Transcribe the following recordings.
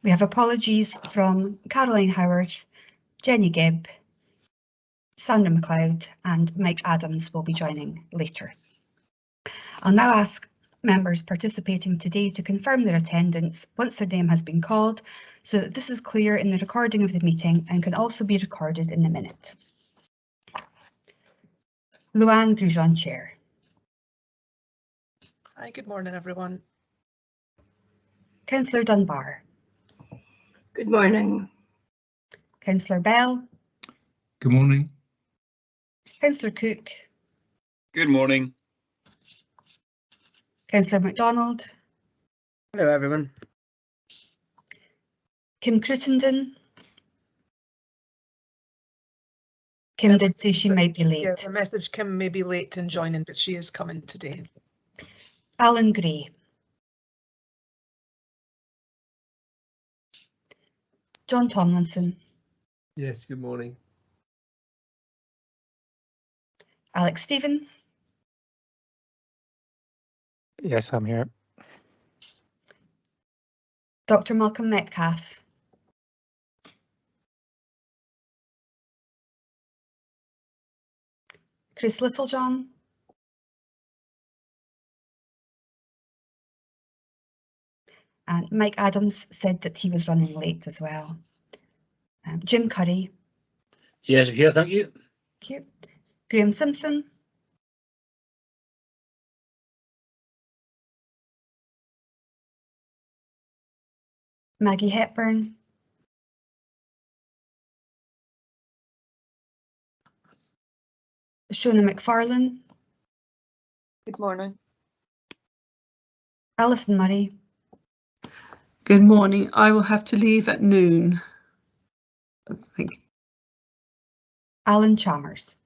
We have apologies from Caroline Howarth, Jenny Gibb, Sandra McLeod and Mike Adams will be joining later. I'll now ask members participating today to confirm their attendance once their name has been called, so that this is clear in the recording of the meeting and can also be recorded in the minute. Luann Grujon, Chair. Hi, good morning, everyone. Councillor Dunbar. Good morning. Councillor Bell. Good morning. Councillor Cook. Good morning. Councillor MacDonald. Hello, everyone. Kim Crittenden. Kim did say she might be late. Yeah, the message Kim may be late in joining, but she is coming today. Alan Gray. John Tomlinson. Yes, good morning. Alex Stephen. Yes, I'm here. Dr. Malcolm Metcalf. Chris Littlejohn. And Mike Adams said that he was running late as well. Jim Curry. Yes, I'm here, thank you. Thank you. Graham Simpson. Maggie Hepburn. Shona McFarlane. Good morning. Alison Murray. Good morning. I will have to leave at noon. Thank you. Alan Chalmers.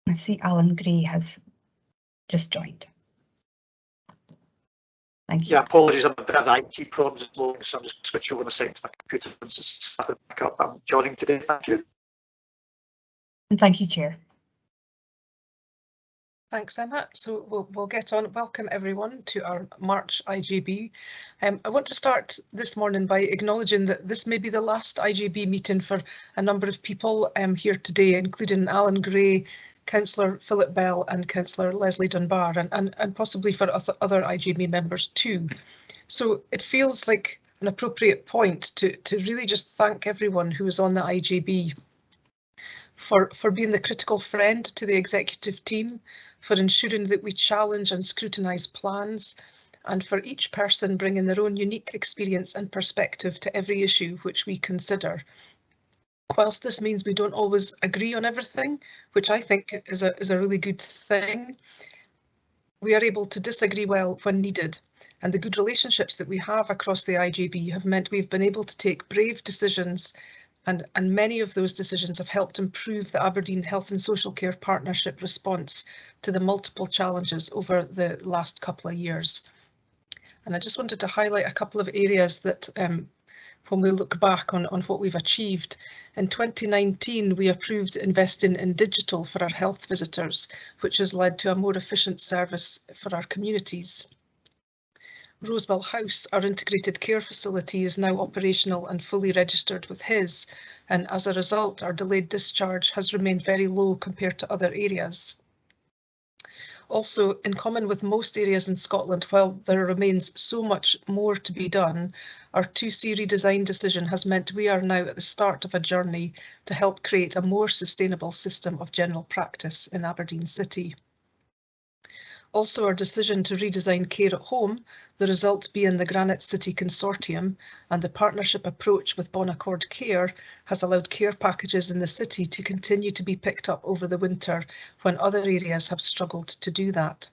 I see Alan Gray has just joined. Thank you. Yeah, apologies, I'm a bit of IT problems this morning, so I'm just switching over a second to my computer and start it back up. I'm joining today, thank you. And thank you, Chair. Thanks, Emma. So we'll get on. Welcome everyone to our March IJB. I want to start this morning by acknowledging that this may be the last IJB meeting for a number of people here today, including Alan Gray, Councillor Philip Bell and Councillor Leslie Dunbar, and possibly for other IJB members too. So it feels like an appropriate point to really just thank everyone who was on the IJB for being the critical friend to the executive team, for ensuring that we challenge and scrutinise plans, and for each person bringing their own unique experience and perspective to every issue which we consider. Whilst this means we don't always agree on everything, which I think is a really good thing, we are able to disagree well when needed, and the good relationships that we have across the IJB have meant we've been able to take brave decisions, and many of those decisions have helped improve the Aberdeen Health and Social Care Partnership response to the multiple challenges over the last couple of years. And I just wanted to highlight a couple of areas that when we look back on what we've achieved. In 2019, we approved investing in digital for our health visitors, which has led to a more efficient service for our communities. Rosewell House, our integrated care facility, is now operational and fully registered with HIS, and as a result, our delayed discharge has remained very low compared to other areas. Also, in common with most areas in Scotland, while there remains so much more to be done, our 2C redesign decision has meant we are now at the start of a journey to help create a more sustainable system of general practice in Aberdeen City. Also, our decision to redesign care at home, the result being the Granite City Consortium, and the partnership approach with Bon Accord Care has allowed care packages in the city to continue to be picked up over the winter when other areas have struggled to do that.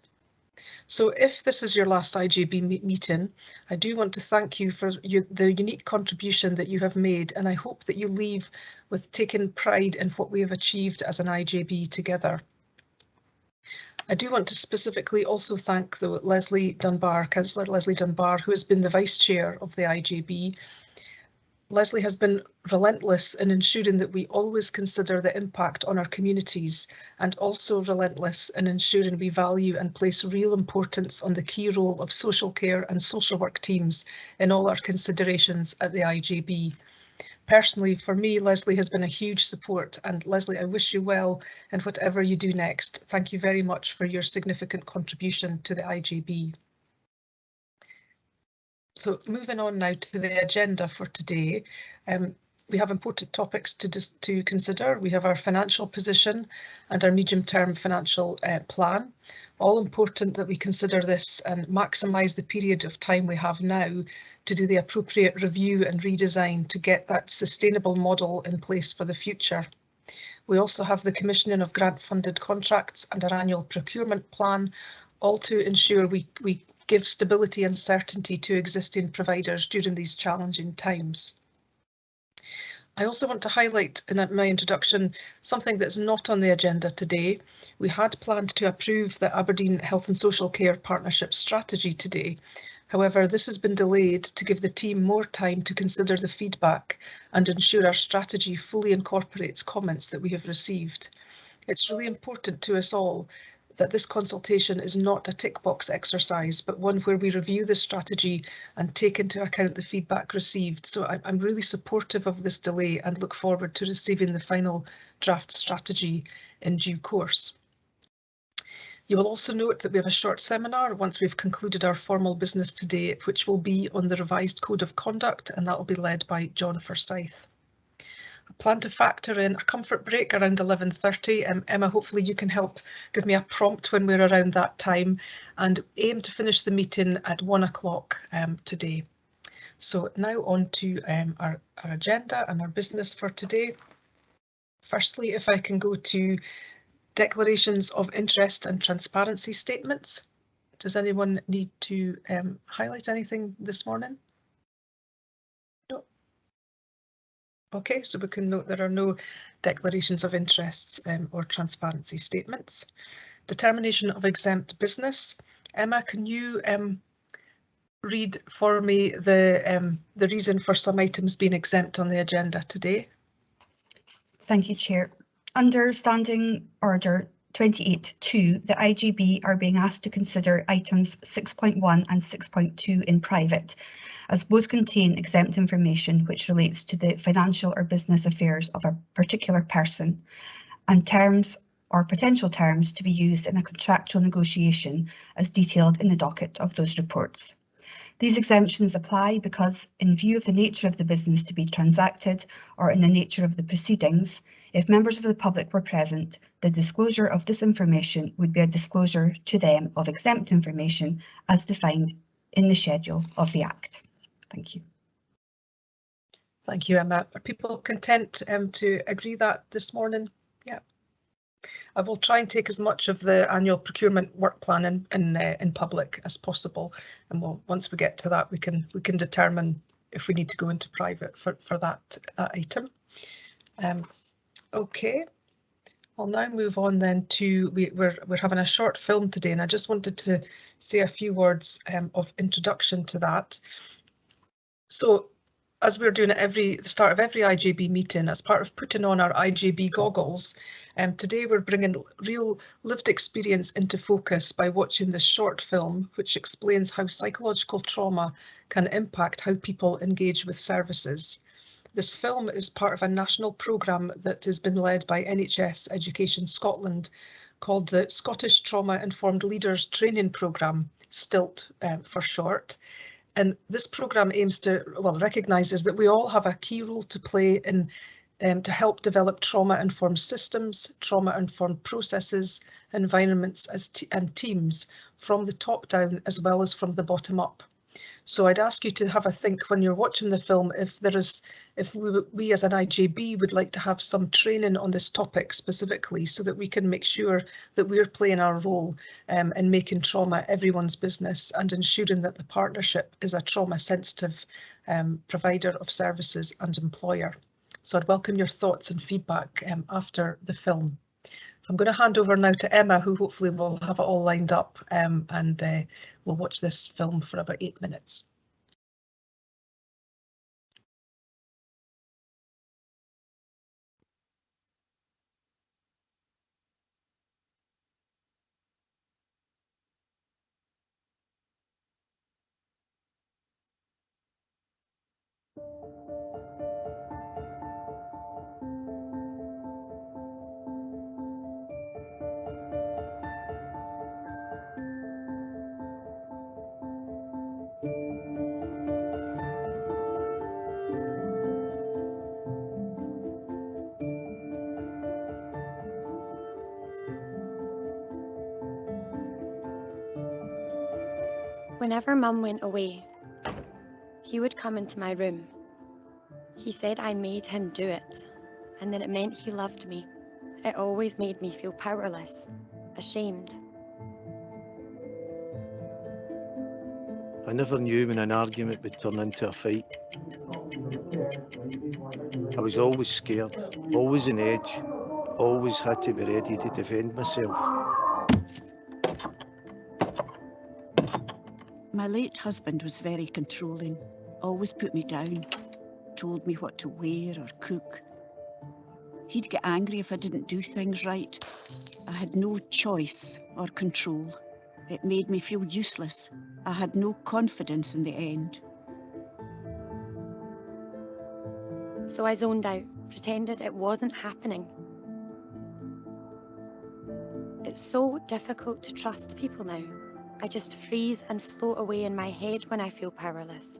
So if this is your last IJB meeting, I do want to thank you for the unique contribution that you have made, and I hope that you leave with taking pride in what we have achieved as an IJB together. I do want to specifically also thank Leslie Dunbar, Councillor Leslie Dunbar, who has been the Vice Chair of the IJB. Leslie has been relentless in ensuring that we always consider the impact on our communities, and also relentless in ensuring we value and place real importance on the key role of social care and social work teams in all our considerations at the IJB. Personally, for me, Leslie has been a huge support, and Leslie, I wish you well in whatever you do next. Thank you very much for your significant contribution to the IJB. So moving on now to the agenda for today, we have important topics to consider. We have our financial position and our medium-term financial plan. All important that we consider this and maximise the period of time we have now to do the appropriate review and redesign to get that sustainable model in place for the future. We also have the commissioning of grant-funded contracts and our annual procurement plan, all to ensure we give stability and certainty to existing providers during these challenging times. I also want to highlight in my introduction something that's not on the agenda today. We had planned to approve the Aberdeen Health and Social Care Partnership Strategy today. However, this has been delayed to give the team more time to consider the feedback and ensure our strategy fully incorporates comments that we have received. It's really important to us all that this consultation is not a tick box exercise, but one where we review the strategy and take into account the feedback received. So I'm really supportive of this delay and look forward to receiving the final draft strategy in due course. You will also note that we have a short seminar once we've concluded our formal business today, which will be on the revised code of conduct, and that will be led by John Forsyth. I plan to factor in a comfort break around 11:30. Emma, hopefully you can help give me a prompt when we're around that time, and aim to finish the meeting at 1 o'clock today. So now on to our agenda and our business for today. Firstly, if I can go to declarations of interest and transparency statements. Does anyone need to highlight anything this morning? No. Okay, so we can note there are no declarations of interests or transparency statements. Determination of exempt business. Emma, can you read for me the reason for some items being exempt on the agenda today? Thank you, Chair. Under Standing Order 28.2, the IJB are being asked to consider items 6.1 and 6.2 in private, as both contain exempt information which relates to the financial or business affairs of a particular person, and terms or potential terms to be used in a contractual negotiation as detailed in the docket of those reports. These exemptions apply because, in view of the nature of the business to be transacted or in the nature of the proceedings, if members of the public were present, the disclosure of this information would be a disclosure to them of exempt information as defined in the schedule of the Act. Thank you. Thank you, Emma. Are people content to agree that this morning? Yeah. I will try and take as much of the annual procurement work plan in public as possible, and once we get to that, we can determine if we need to go into private for that item. Okay, I'll now move on then to we're having a short film today, and I just wanted to say a few words of introduction to that. So, as we're doing at the start of every IJB meeting, as part of putting on our IJB goggles, today we're bringing real lived experience into focus by watching this short film, which explains how psychological trauma can impact how people engage with services. This film is part of a national programme that has been led by NHS Education Scotland, called the Scottish Trauma Informed Leaders Training Programme, STILT for short. And this programme aims to, recognises that we all have a key role to play in to help develop trauma-informed systems, trauma-informed processes, environments and teams from the top down as well as from the bottom up. So I'd ask you to have a think when you're watching the film if we as an IJB would like to have some training on this topic specifically, so that we can make sure that we're playing our role in making trauma everyone's business and ensuring that the partnership is a trauma sensitive provider of services and employer. So I'd welcome your thoughts and feedback after the film. So I'm going to hand over now to Emma, who hopefully will have it all lined up, and we'll watch this film for about 8 minutes. Whenever Mum went away, he would come into my room. He said I made him do it, and that it meant he loved me. It always made me feel powerless, ashamed. I never knew when an argument would turn into a fight. I was always scared, always on edge, always had to be ready to defend myself. My late husband was very controlling, always put me down, told me what to wear or cook. He'd get angry if I didn't do things right. I had no choice or control. It made me feel useless. I had no confidence in the end. So I zoned out, pretended it wasn't happening. It's so difficult to trust people now. I just freeze and float away in my head when I feel powerless.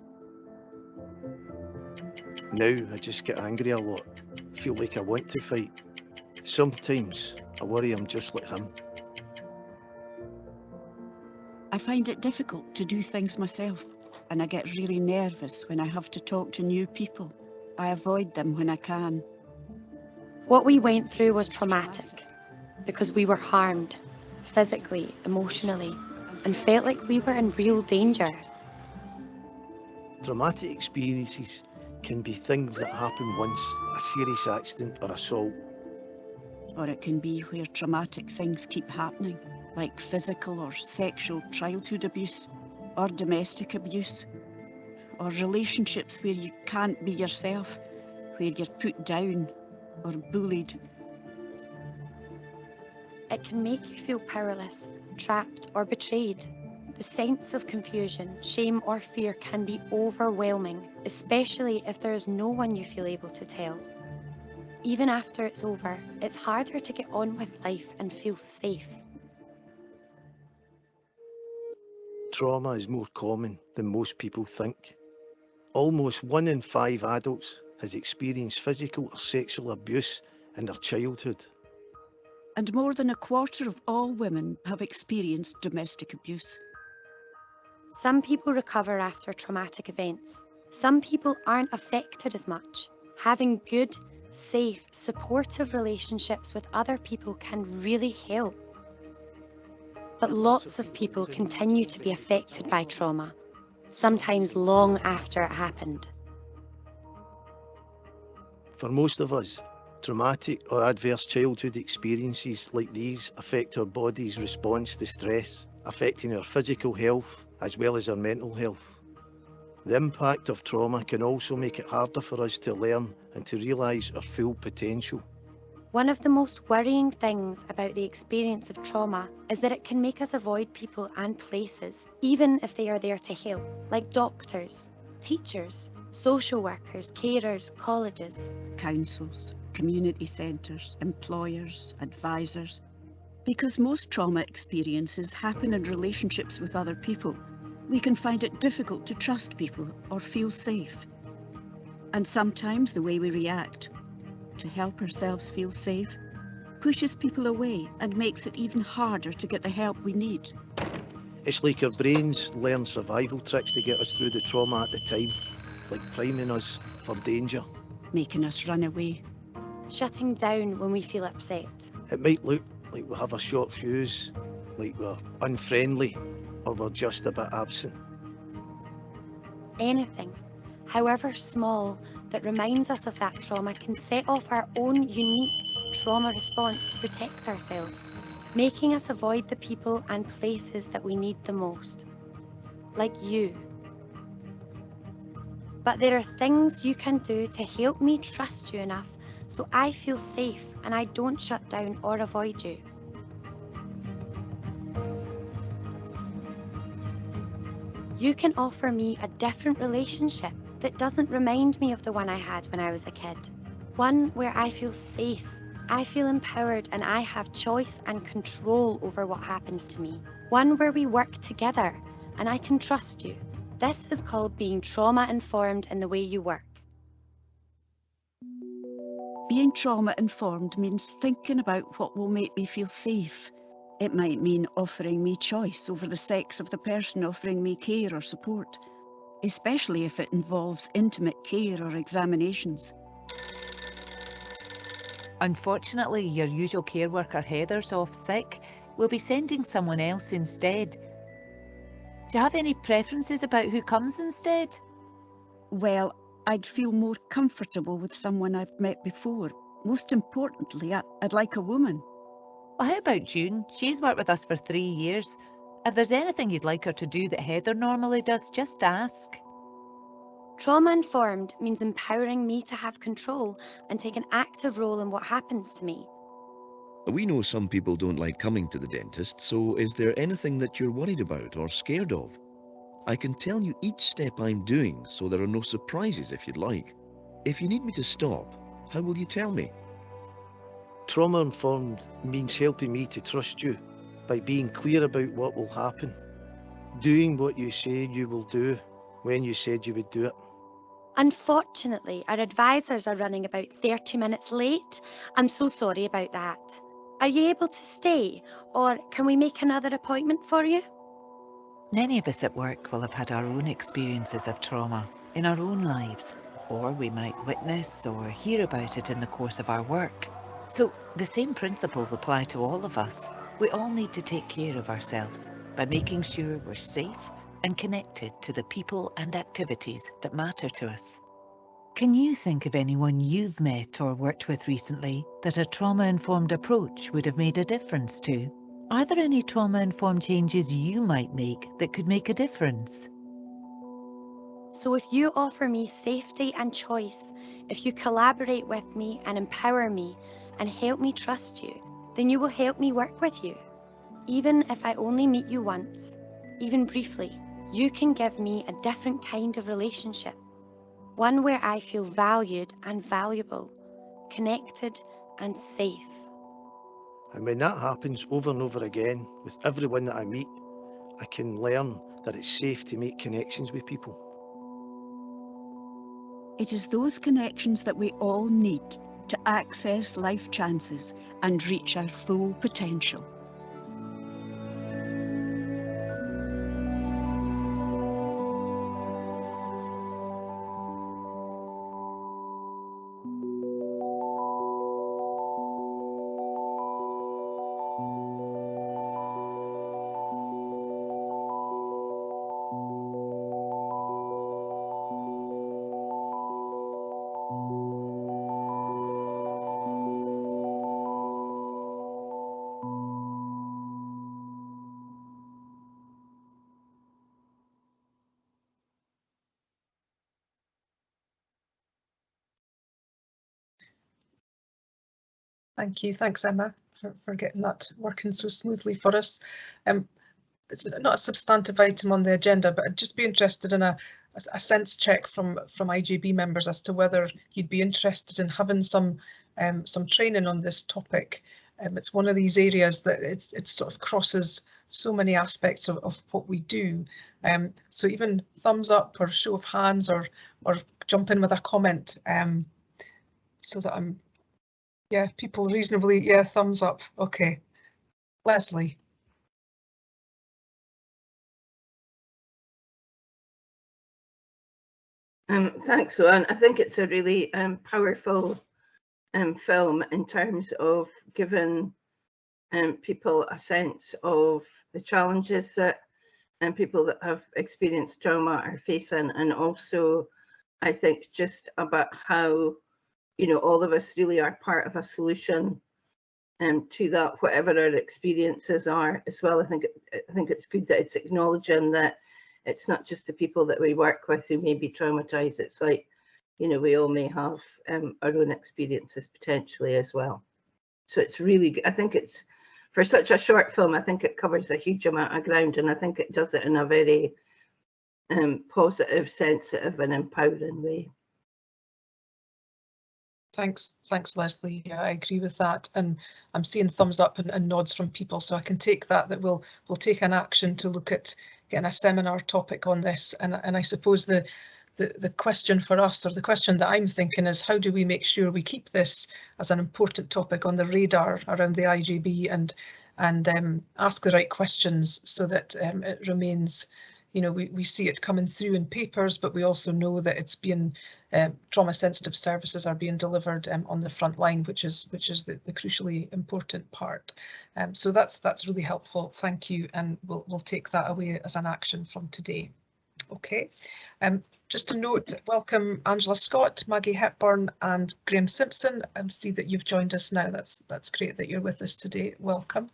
Now I just get angry a lot, feel like I want to fight. Sometimes I worry I'm just like him. I find it difficult to do things myself, and I get really nervous when I have to talk to new people. I avoid them when I can. What we went through was traumatic because we were harmed, physically, emotionally, and felt like we were in real danger. Traumatic experiences can be things that happen once, a serious accident or assault. Or it can be where traumatic things keep happening, like physical or sexual childhood abuse, or domestic abuse, or relationships where you can't be yourself, where you're put down or bullied. It can make you feel powerless, trapped or betrayed. The sense of confusion, shame or fear can be overwhelming, especially if there is no one you feel able to tell. Even after it's over, it's harder to get on with life and feel safe. Trauma is more common than most people think. Almost 1 in 5 adults has experienced physical or sexual abuse in their childhood. And more than a quarter of all women have experienced domestic abuse. Some people recover after traumatic events. Some people aren't affected as much. Having good, safe, supportive relationships with other people can really help. But lots of people continue to be affected by trauma, sometimes long after it happened. For most of us, traumatic or adverse childhood experiences like these affect our body's response to stress, affecting our physical health as well as our mental health. The impact of trauma can also make it harder for us to learn and to realise our full potential. One of the most worrying things about the experience of trauma is that it can make us avoid people and places, even if they are there to help, like doctors, teachers, social workers, carers, colleges, councils, community centres, employers, advisors. Because most trauma experiences happen in relationships with other people, we can find it difficult to trust people or feel safe. And sometimes the way we react to help ourselves feel safe pushes people away and makes it even harder to get the help we need. It's like our brains learn survival tricks to get us through the trauma at the time, like priming us for danger. Making us run away. shutting down when we feel upset. It might look like we have a short fuse, like we're unfriendly, or we're just a bit absent. Anything, however small, that reminds us of that trauma can set off our own unique trauma response to protect ourselves, making us avoid the people and places that we need the most, like you. But there are things you can do to help me trust you enough so I feel safe and I don't shut down or avoid you. You can offer me a different relationship that doesn't remind me of the one I had when I was a kid. One where I feel safe, I feel empowered, and I have choice and control over what happens to me. One where we work together and I can trust you. This is called being trauma-informed in the way you work. Being trauma-informed means thinking about what will make me feel safe. It might mean offering me choice over the sex of the person offering me care or support, especially if it involves intimate care or examinations. Unfortunately, your usual care worker Heather's off sick. We'll be sending someone else instead. Do you have any preferences about who comes instead? Well, I'd feel more comfortable with someone I've met before. Most importantly, I'd like a woman. Well, how about June? She's worked with us for 3 years. If there's anything you'd like her to do that Heather normally does, just ask. Trauma-informed means empowering me to have control and take an active role in what happens to me. We know some people don't like coming to the dentist, so is there anything that you're worried about or scared of? I can tell you each step I'm doing, so there are no surprises if you'd like. If you need me to stop, how will you tell me? Trauma-informed means helping me to trust you by being clear about what will happen, doing what you say you will do when you said you would do it. Unfortunately, our advisors are running about 30 minutes late. I'm so sorry about that. Are you able to stay, or can we make another appointment for you? Many of us at work will have had our own experiences of trauma in our own lives, or we might witness or hear about it in the course of our work. So the same principles apply to all of us. We all need to take care of ourselves by making sure we're safe and connected to the people and activities that matter to us. Can you think of anyone you've met or worked with recently that a trauma-informed approach would have made a difference to? Are there any trauma-informed changes you might make that could make a difference? So if you offer me safety and choice, if you collaborate with me and empower me and help me trust you, then you will help me work with you. Even if I only meet you once, even briefly, you can give me a different kind of relationship. One where I feel valued and valuable, connected and safe. And when that happens over and over again with everyone that I meet, I can learn that it's safe to make connections with people. It is those connections that we all need to access life chances and reach our full potential. Thank you. Thanks, Emma, for getting that working so smoothly for us. It's not a substantive item on the agenda, but I'd just be interested in a sense check from IJB members as to whether you'd be interested in having some training on this topic. It's one of these areas that it sort of crosses so many aspects of what we do. So even thumbs up or show of hands or jump in with a comment so that I'm. Yeah, people reasonably, yeah, thumbs up. Okay. Leslie. Thanks, Joanne. I think it's a really powerful film in terms of giving people a sense of the challenges that people that have experienced trauma are facing, and also I think just about how, you know, all of us really are part of a solution to that, whatever our experiences are as well. I think it's good that it's acknowledging that it's not just the people that we work with who may be traumatized. It's like, you know, we all may have our own experiences potentially as well. So it's really good. I think it's, for such a short film, I think it covers a huge amount of ground, and I think it does it in a very positive, sensitive and empowering way. Thanks, Leslie. Yeah, I agree with that, and I'm seeing thumbs up and nods from people, so I can take that we'll take an action to look at getting a seminar topic on this. And I suppose the question for us, or the question that I'm thinking, is how do we make sure we keep this as an important topic on the radar around the IJB, and ask the right questions so that it remains, you know, we see it coming through in papers, but we also know that it's being trauma sensitive services are being delivered on the front line, which is the crucially important part. So that's really helpful. Thank you, and we'll take that away as an action from today. Okay, just to note, welcome Angela Scott, Maggie Hepburn and Graham Simpson. I see that you've joined us now. That's great that you're with us today. Welcome.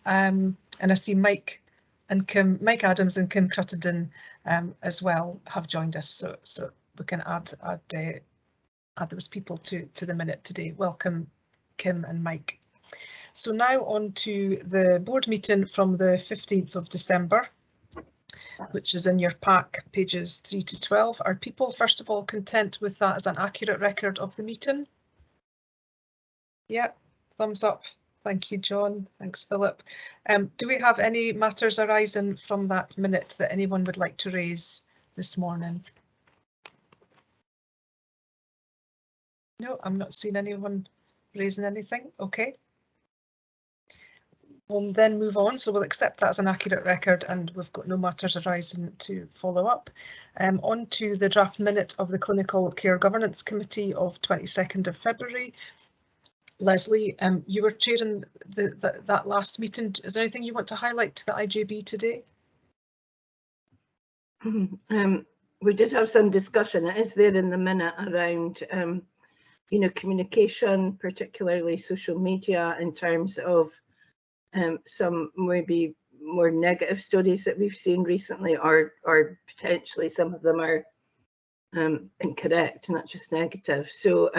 And I see Mike Adams and Kim Cruttenden as well have joined us, so we can add those people to the minute today. Welcome Kim and Mike. So now on to the board meeting from the 15th of December, which is in your pack, pages 3 to 12. Are people first of all content with that as an accurate record of the meeting? Yeah, thumbs up. Thank you, John. Thanks, Philip. Do we have any matters arising from that minute that anyone would like to raise this morning? No, I'm not seeing anyone raising anything. Okay. We'll then move on, so we'll accept that as an accurate record, and we've got no matters arising to follow up. On to the draft minute of the Clinical Care Governance Committee of 22nd of February. Leslie, you were chairing that last meeting. Is there anything you want to highlight to the IJB today? We did have some discussion. It is there in the minute around, you know, communication, particularly social media, in terms of some maybe more negative stories that we've seen recently, or potentially some of them are incorrect, not just negative. So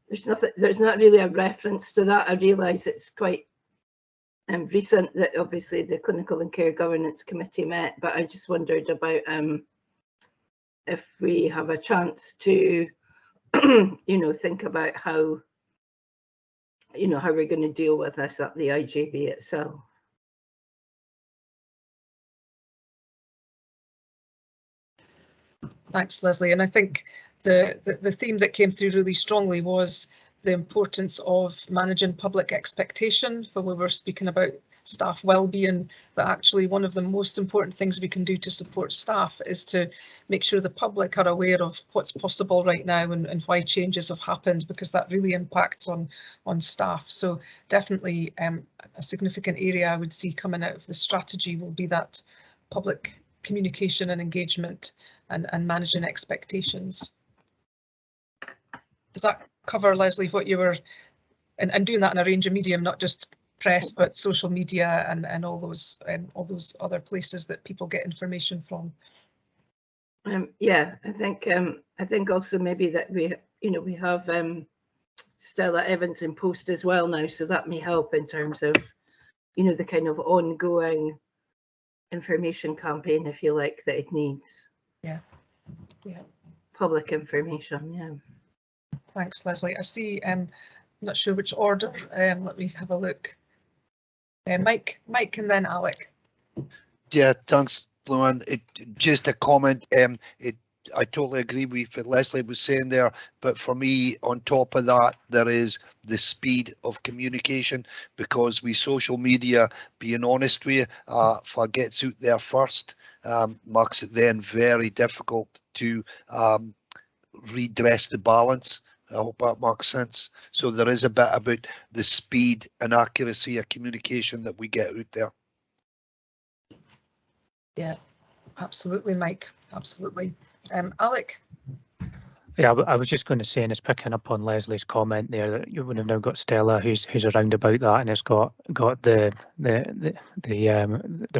there's not really a reference to that. I realise it's quite recent that obviously the Clinical and Care Governance Committee met, but I just wondered about if we have a chance to you know, think about how, you know, how we're going to deal with this at the IJB itself. Thanks, Leslie. And I think the theme that came through really strongly was the importance of managing public expectation when we were speaking about staff well-being, that actually one of the most important things we can do to support staff is to make sure the public are aware of what's possible right now and why changes have happened, because that really impacts on staff. So definitely a significant area I would see coming out of the strategy will be that public communication and engagement and managing expectations. Does that cover, Leslie, what you were, and doing that in a range of medium, not just press, but social media and all those other places that people get information from? Yeah, I think also maybe that we have Stella Evans in post as well now, so that may help in terms of, you know, the kind of ongoing information campaign, if you like, that it needs. Yeah. Public information. Yeah. Thanks, Leslie. I see. I'm not sure which order. Let me have a look. Mike, and then Alec. Yeah, thanks, Luann. Just a comment. I totally agree with what Leslie was saying there, but for me, on top of that, there is the speed of communication, because with social media, being honest with you, if I gets out there first, makes it then very difficult to redress the balance. I hope that makes sense. So there is a bit about the speed and accuracy of communication that we get out there. Yeah, absolutely, Mike. Absolutely. Alec? Yeah, I was just going to say, and it's picking up on Leslie's comment there, that you would have now got Stella who's around about that and has got the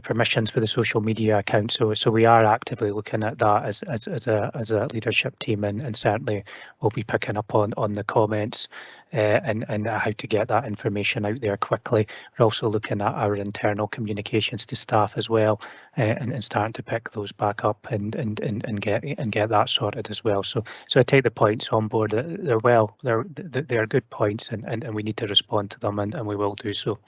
permissions for the social media account. So we are actively looking at that as a leadership team, and certainly we'll be picking up on the comments and how to get that information out there quickly. We're also looking at our internal communications to staff as well, and starting to pick those back up and get that sorted as well. So I take the points on board. They're good points, and we need to respond to them, and we will do so.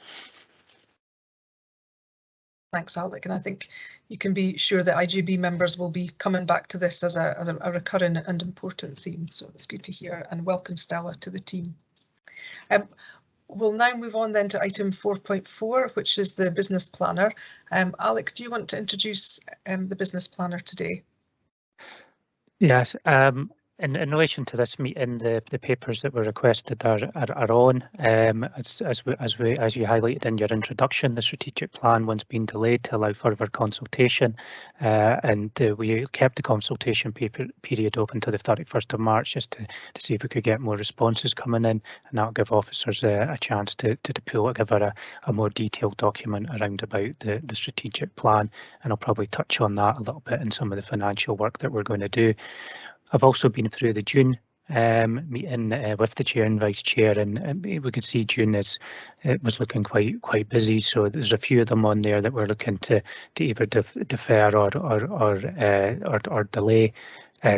Thanks, Alec, and I think you can be sure that IJB members will be coming back to this as a recurring and important theme, so it's good to hear, and welcome Stella to the team. We'll now move on then to item 4.4, which is the business planner. Alec, do you want to introduce the business planner today? Yes. In relation to this meeting, the papers that were requested are on. As you highlighted in your introduction, the strategic plan one's been delayed to allow further consultation, and we kept the consultation period open to the 31st of March just to see if we could get more responses coming in, and that'll give officers a chance to pull together a more detailed document around about the strategic plan, and I'll probably touch on that a little bit in some of the financial work that we're going to do. I've also been through the June meeting with the chair and vice chair, and we could see June it was looking quite busy. So there's a few of them on there that we're looking to either defer or delay,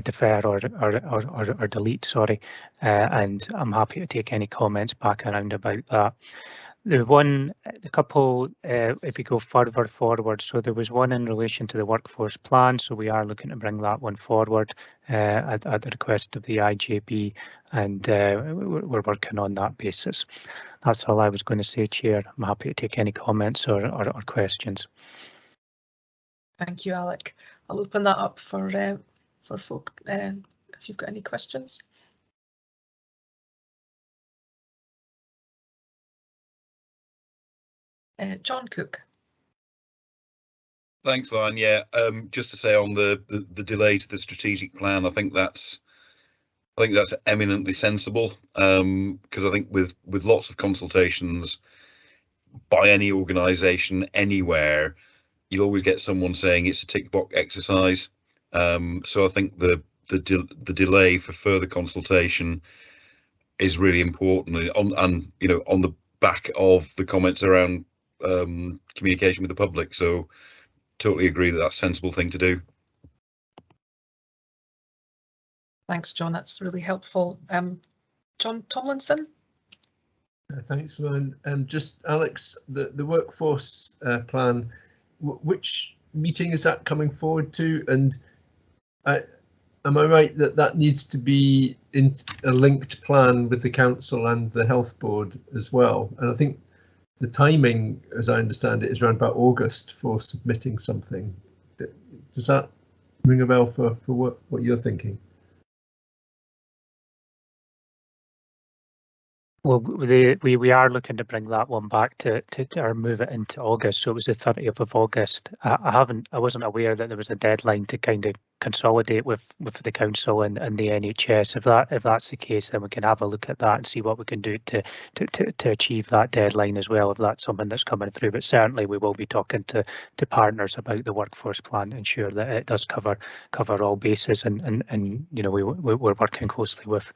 defer or delete. Sorry, and I'm happy to take any comments back around about that. The couple, if we go further forward, so there was one in relation to the workforce plan, so we are looking to bring that one forward at the request of the IJB, and we're working on that basis. That's all I was going to say, Chair. I'm happy to take any comments or questions. Thank you, Alec. I'll open that up for folk if you've got any questions. John Cook. Thanks, Lauren. Yeah, just to say on the delay to the strategic plan, I think that's eminently sensible, because I think with lots of consultations by any organisation anywhere, you'll always get someone saying it's a tick box exercise. So I think the delay for further consultation is really important, and you know, on the back of the comments around communication with the public. So totally agree that that's a sensible thing to do. Thanks, John. That's really helpful. John Tomlinson. Thanks, Lauren. Just Alex, the workforce plan, which meeting is that coming forward to? And am I right that needs to be in a linked plan with the council and the health board as well? And I think the timing, as I understand it, is around about August for submitting something. Does that ring a bell for what you're thinking? Well, we are looking to bring that one back to or move it into August. So it was the 30th of August. I wasn't aware that there was a deadline to kind of consolidate with the council and the NHS. If that's the case, then we can have a look at that and see what we can do to achieve that deadline as well, if that's something that's coming through. But certainly we will be talking to partners about the workforce plan, ensure that it does cover all bases, and you know, we're working closely with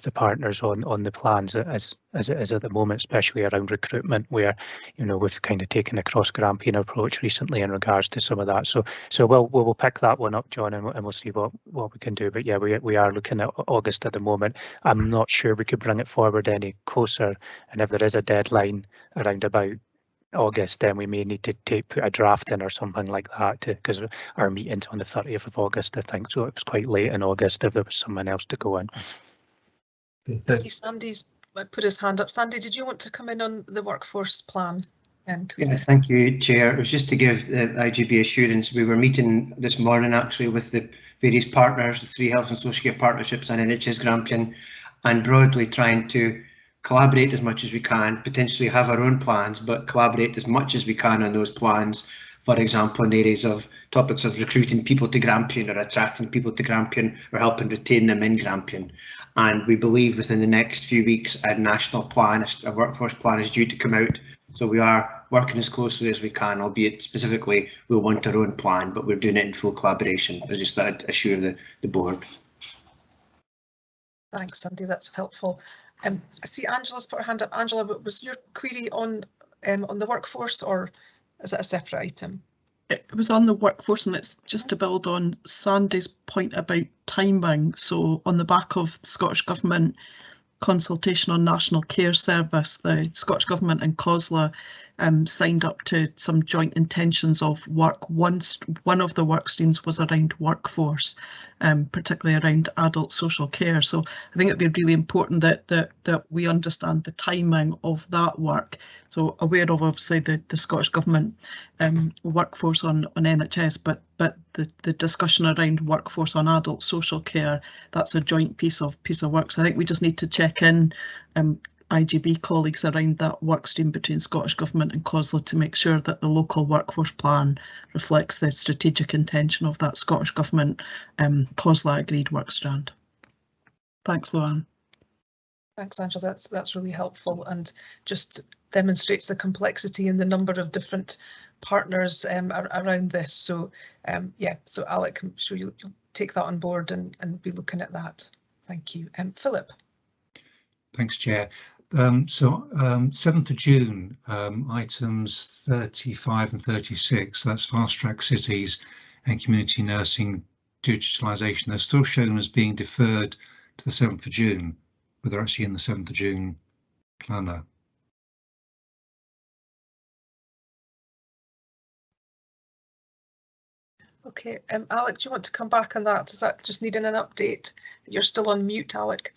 the partners on the plans as it is at the moment, especially around recruitment, where, you know, we've kind of taken a cross-Grampian approach recently in regards to some of that. So we'll pick that one up, John, and we'll see what we can do. But yeah, we are looking at August at the moment. I'm not sure we could bring it forward any closer, and if there is a deadline around about August, then we may need to put a draft in or something like that, because our meeting's on the 30th of August, I think, so it was quite late in August if there was someone else to go in. I see Sandy's put his hand up. Sandy, did you want to come in on the workforce plan? Yes, thank you, Chair. It was just to give the IJB assurance. We were meeting this morning actually with the various partners, the 3 health and social care partnerships and NHS Grampian, and broadly trying to collaborate as much as we can, potentially have our own plans, but collaborate as much as we can on those plans. For example, in areas of topics of recruiting people to Grampian or attracting people to Grampian or helping retain them in Grampian. And we believe within the next few weeks a national plan, a workforce plan, is due to come out. So we are working as closely as we can, albeit specifically we'll want our own plan, but we're doing it in full collaboration. I just thought I'd assure the board. Thanks, Sandy, that's helpful. I see Angela's put her hand up. Angela, was your query on the workforce, or is it a separate item? It was on the workforce, and it's just to build on Sandy's point about timing. So on the back of the Scottish Government consultation on National Care Service, the Scottish Government and COSLA signed up to some joint intentions of work. One of the work streams was around workforce, particularly around adult social care. So I think it'd be really important that we understand the timing of that work. So aware of obviously the Scottish Government workforce on NHS, but the discussion around workforce on adult social care, that's a joint piece of work. So I think we just need to check in IJB colleagues around that work stream between Scottish Government and COSLA to make sure that the local workforce plan reflects the strategic intention of that Scottish Government COSLA agreed work strand. Thanks, Luann. Thanks, Angela. That's really helpful and just demonstrates the complexity and the number of different partners around this. So yeah, so Alec, I'm sure you'll take that on board and be looking at that. Thank you. Philip. Thanks, Chair. So 7th of June, items 35 and 36, that's fast track cities and community nursing digitalisation. They're still shown as being deferred to the 7th of June, but they're actually in the 7th of June planner. Okay, Alec, do you want to come back on that? Does that just needing an update? You're still on mute, Alec.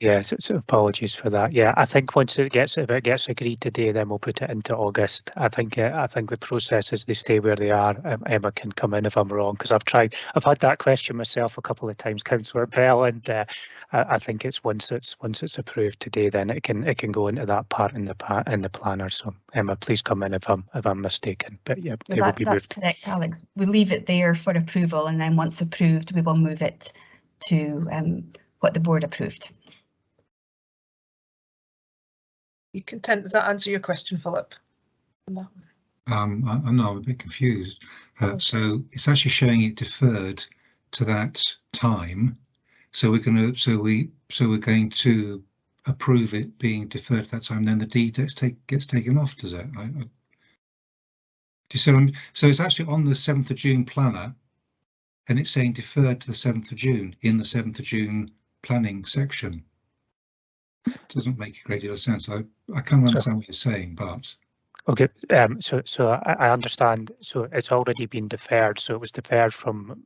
Yeah, so apologies for that. Yeah, I think once if it gets agreed today, then we'll put it into August. I think the process is they stay where they are. Emma can come in if I'm wrong, because I've had that question myself a couple of times, Councillor Bell, and I think it's once it's approved today, then it can go into that part in the planner. So Emma, please come in if I'm mistaken. But yeah, it will be that's moved. correct, Alex. We leave it there for approval, and then once approved, we will move it to what the board approved. You content? Does that answer your question, Philip? No. I'm a bit confused. So it's actually showing it deferred to that time. So we're going to approve it being deferred to that time. Then the deed gets taken off, does it? Do you see? So it's actually on the 7th of June planner, and it's saying deferred to the 7th of June in the 7th of June planning section. Doesn't make a great deal of sense. I can't understand what you're saying, but okay. So I understand. So it's already been deferred. So it was deferred from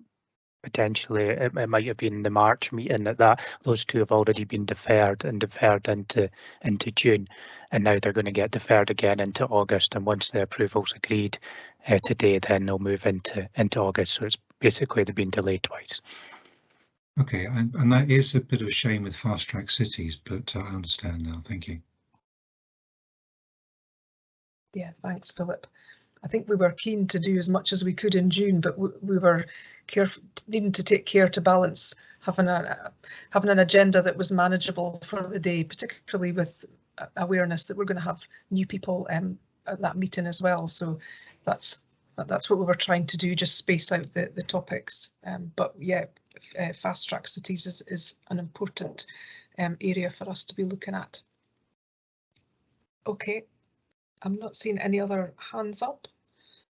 potentially it might have been the March meeting that those two have already been deferred into June, and now they're going to get deferred again into August. And once the approval's agreed today, then they'll move into August. So it's basically they've been delayed twice. okay, and that is a bit of a shame with fast track cities, but I understand now. Thank you. Yeah, thanks, Philip. I think we were keen to do as much as we could in June, but we were needing to take care to balance having an agenda that was manageable for the day, particularly with awareness that we're going to have new people at that meeting as well. So that's what we were trying to do, just space out the topics. But yeah, fast track cities is an important area for us to be looking at. Okay, I'm not seeing any other hands up.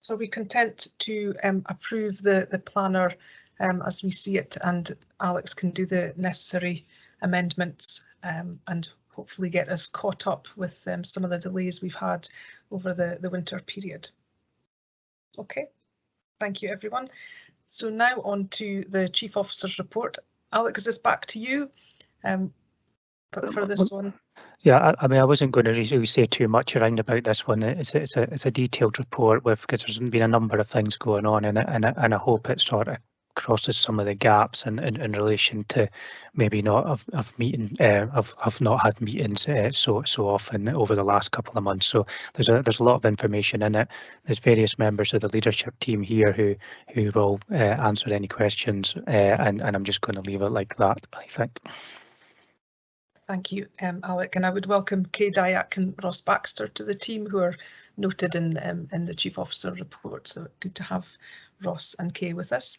So are we content to approve the planner as we see it, and Alex can do the necessary amendments and hopefully get us caught up with some of the delays we've had over the winter period. Okay, thank you everyone. So now on to the Chief Officer's report. Alex, is this back to you? But for this one. Yeah, I mean, I wasn't going to really say too much around about this one. It's a detailed report because there's been a number of things going on in it, and I hope it sort of crosses some of the gaps in relation to maybe not have not had meetings so often over the last couple of months. So there's a lot of information in it. There's various members of the leadership team here who will answer any questions, and I'm just going to leave it like that, I think. Thank you, Alec, and I would welcome Kay Dyack and Ross Baxter to the team, who are noted in the Chief Officer report. So good to have Ross and Kay with us.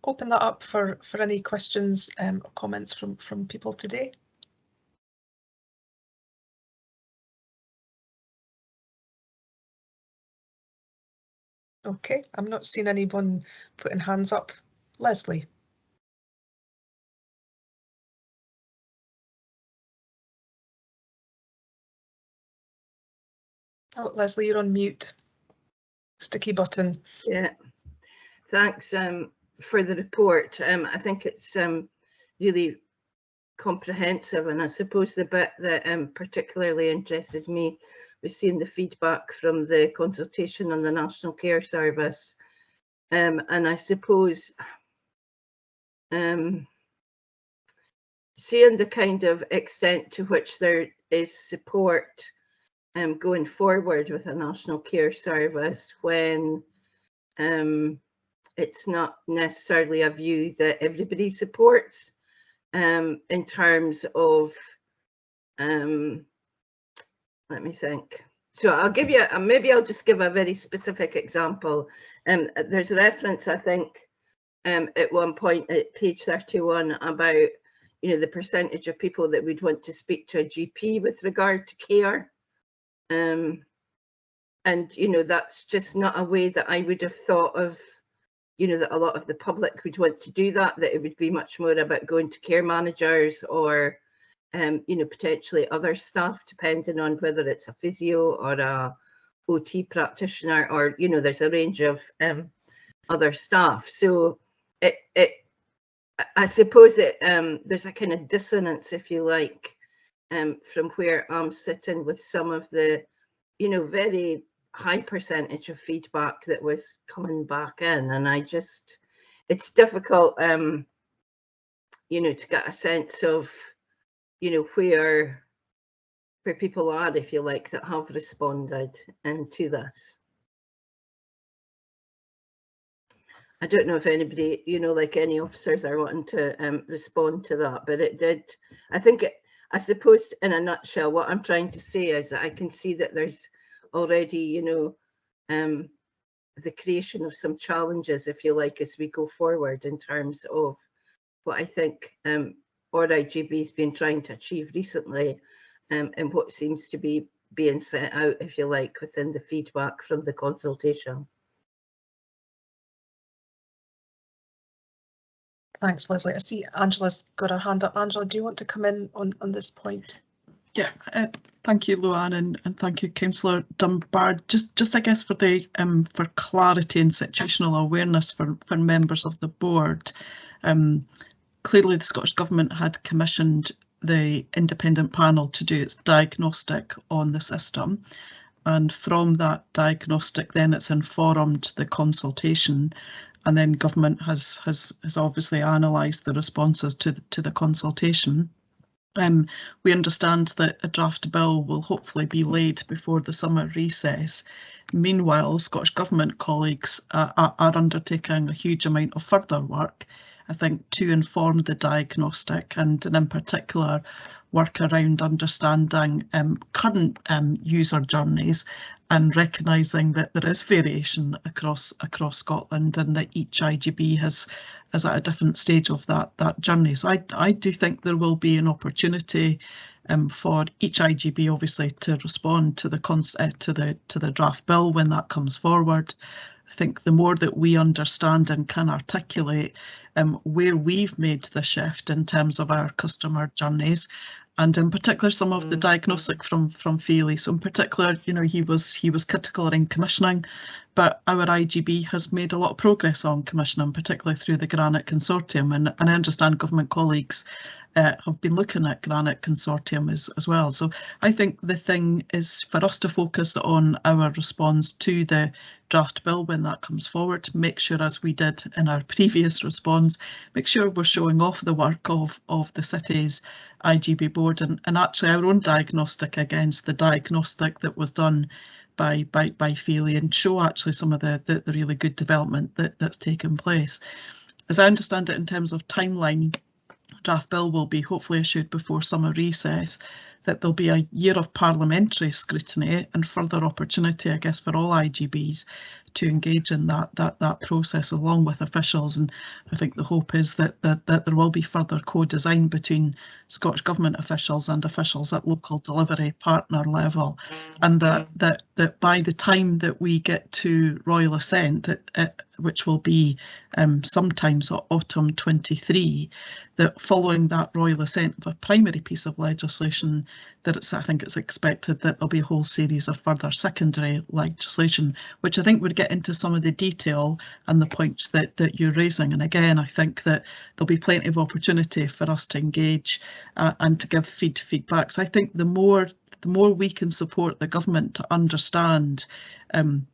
Open that up for any questions or comments from people today. Okay, I'm not seeing anyone putting hands up. Leslie. Oh, Leslie, you're on mute. Sticky button. Yeah, thanks for the report. I think it's really comprehensive, and I suppose the bit that particularly interested me was seeing the feedback from the consultation on the National Care Service, and I suppose seeing the kind of extent to which there is support going forward with a National Care Service when it's not necessarily a view that everybody supports, in terms of, let me think. So I'll give you, maybe I'll just give a very specific example. There's a reference, I think, at one point at page 31 about, you know, the percentage of people that would want to speak to a GP with regard to care. And, you know, that's just not a way that I would have thought of, you know, that a lot of the public would want to do that, that it would be much more about going to care managers or, you know, potentially other staff, depending on whether it's a physio or a OT practitioner, or, you know, there's a range of other staff. So I suppose there's a kind of dissonance, if you like, from where I'm sitting with some of the, you know, very high percentage of feedback that was coming back in, and I just, it's difficult, you know, to get a sense of, you know, where people are, if you like, that have responded to this. I don't know if anybody, you know, like any officers are wanting to respond to that, but it did, I think it, I suppose in a nutshell, what I'm trying to say is that I can see that there's already, you know, the creation of some challenges, if you like, as we go forward in terms of what I think our IJB has been trying to achieve recently, and what seems to be being set out, if you like, within the feedback from the consultation. Thanks, Leslie. I see Angela's got her hand up. Angela, do you want to come in on this point? Yeah, thank you, Luann, and thank you, Councillor Dunbar. Just I guess for the for clarity and situational awareness for members of the board. Clearly, the Scottish Government had commissioned the independent panel to do its diagnostic on the system, and from that diagnostic, then it's informed the consultation. And then government has obviously analysed the responses to the consultation. We understand that a draft bill will hopefully be laid before the summer recess. Meanwhile, Scottish Government colleagues are undertaking a huge amount of further work, I think, to inform the diagnostic, and in particular work around understanding current user journeys and recognising that there is variation across Scotland, and that each IJB is at a different stage of that journey. So I do think there will be an opportunity for each IJB obviously to respond to the draft bill when that comes forward. I think the more that we understand and can articulate where we've made the shift in terms of our customer journeys, and in particular some of the diagnostic from Feely. So in particular, you know, he was critical around commissioning, but our IJB has made a lot of progress on commissioning, particularly through the Granite Consortium, and I understand government colleagues have been looking at Granite Consortium as well. So I think the thing is for us to focus on our response to the draft bill when that comes forward, make sure, as we did in our previous response, make sure we're showing off the work of the city's IJB board and actually our own diagnostic against the diagnostic that was done by Feely, and show actually some of the really good development that's taken place. As I understand it, in terms of timeline, draft bill will be hopefully issued before summer recess. that there'll be a year of parliamentary scrutiny and further opportunity, I guess, for all IGBs to engage in that process along with officials. And I think the hope is that there will be further co-design between Scottish Government officials and officials at local delivery partner level, and that by the time that we get to Royal Assent, which will be sometimes autumn 23, that following that Royal Assent of a primary piece of legislation, that I think it's expected that there'll be a whole series of further secondary legislation, which I think would get into some of the detail and the points that you're raising. And again, I think that there'll be plenty of opportunity for us to engage and to give feedback. So I think the more we can support the government to understand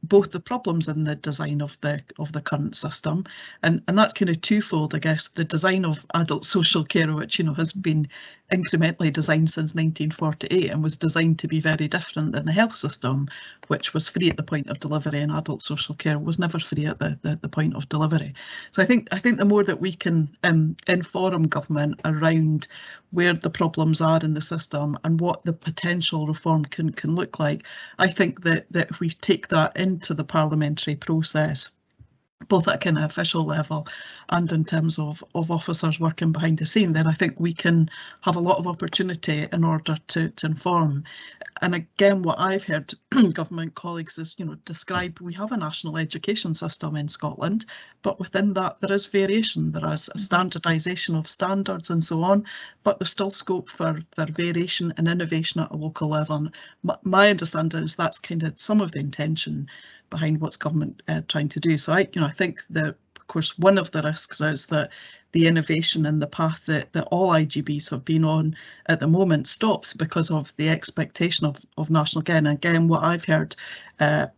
both the problems in the design of the current system, and that's kind of twofold, I guess. The design of adult social care, which has been incrementally designed since 1948 and was designed to be very different than the health system, which was free at the point of delivery, and adult social care was never free at the point of delivery. So I think the more that we can inform government around where the problems are in the system and what the potential reform can look like, I think that if we take that into the parliamentary process, both at kind of official level and in terms of officers working behind the scene, then I think we can have a lot of opportunity in order to inform. And again, what I've heard government colleagues is, describe, we have a national education system in Scotland, but within that there is variation. There is a standardisation of standards and so on, but there's still scope for variation and innovation at a local level. And my understanding is that's kind of some of the intention behind what's government trying to do. So I think that, of course, one of the risks is that the innovation and the path that all IGBs have been on at the moment stops because of the expectation of national gain. Again, what I've heard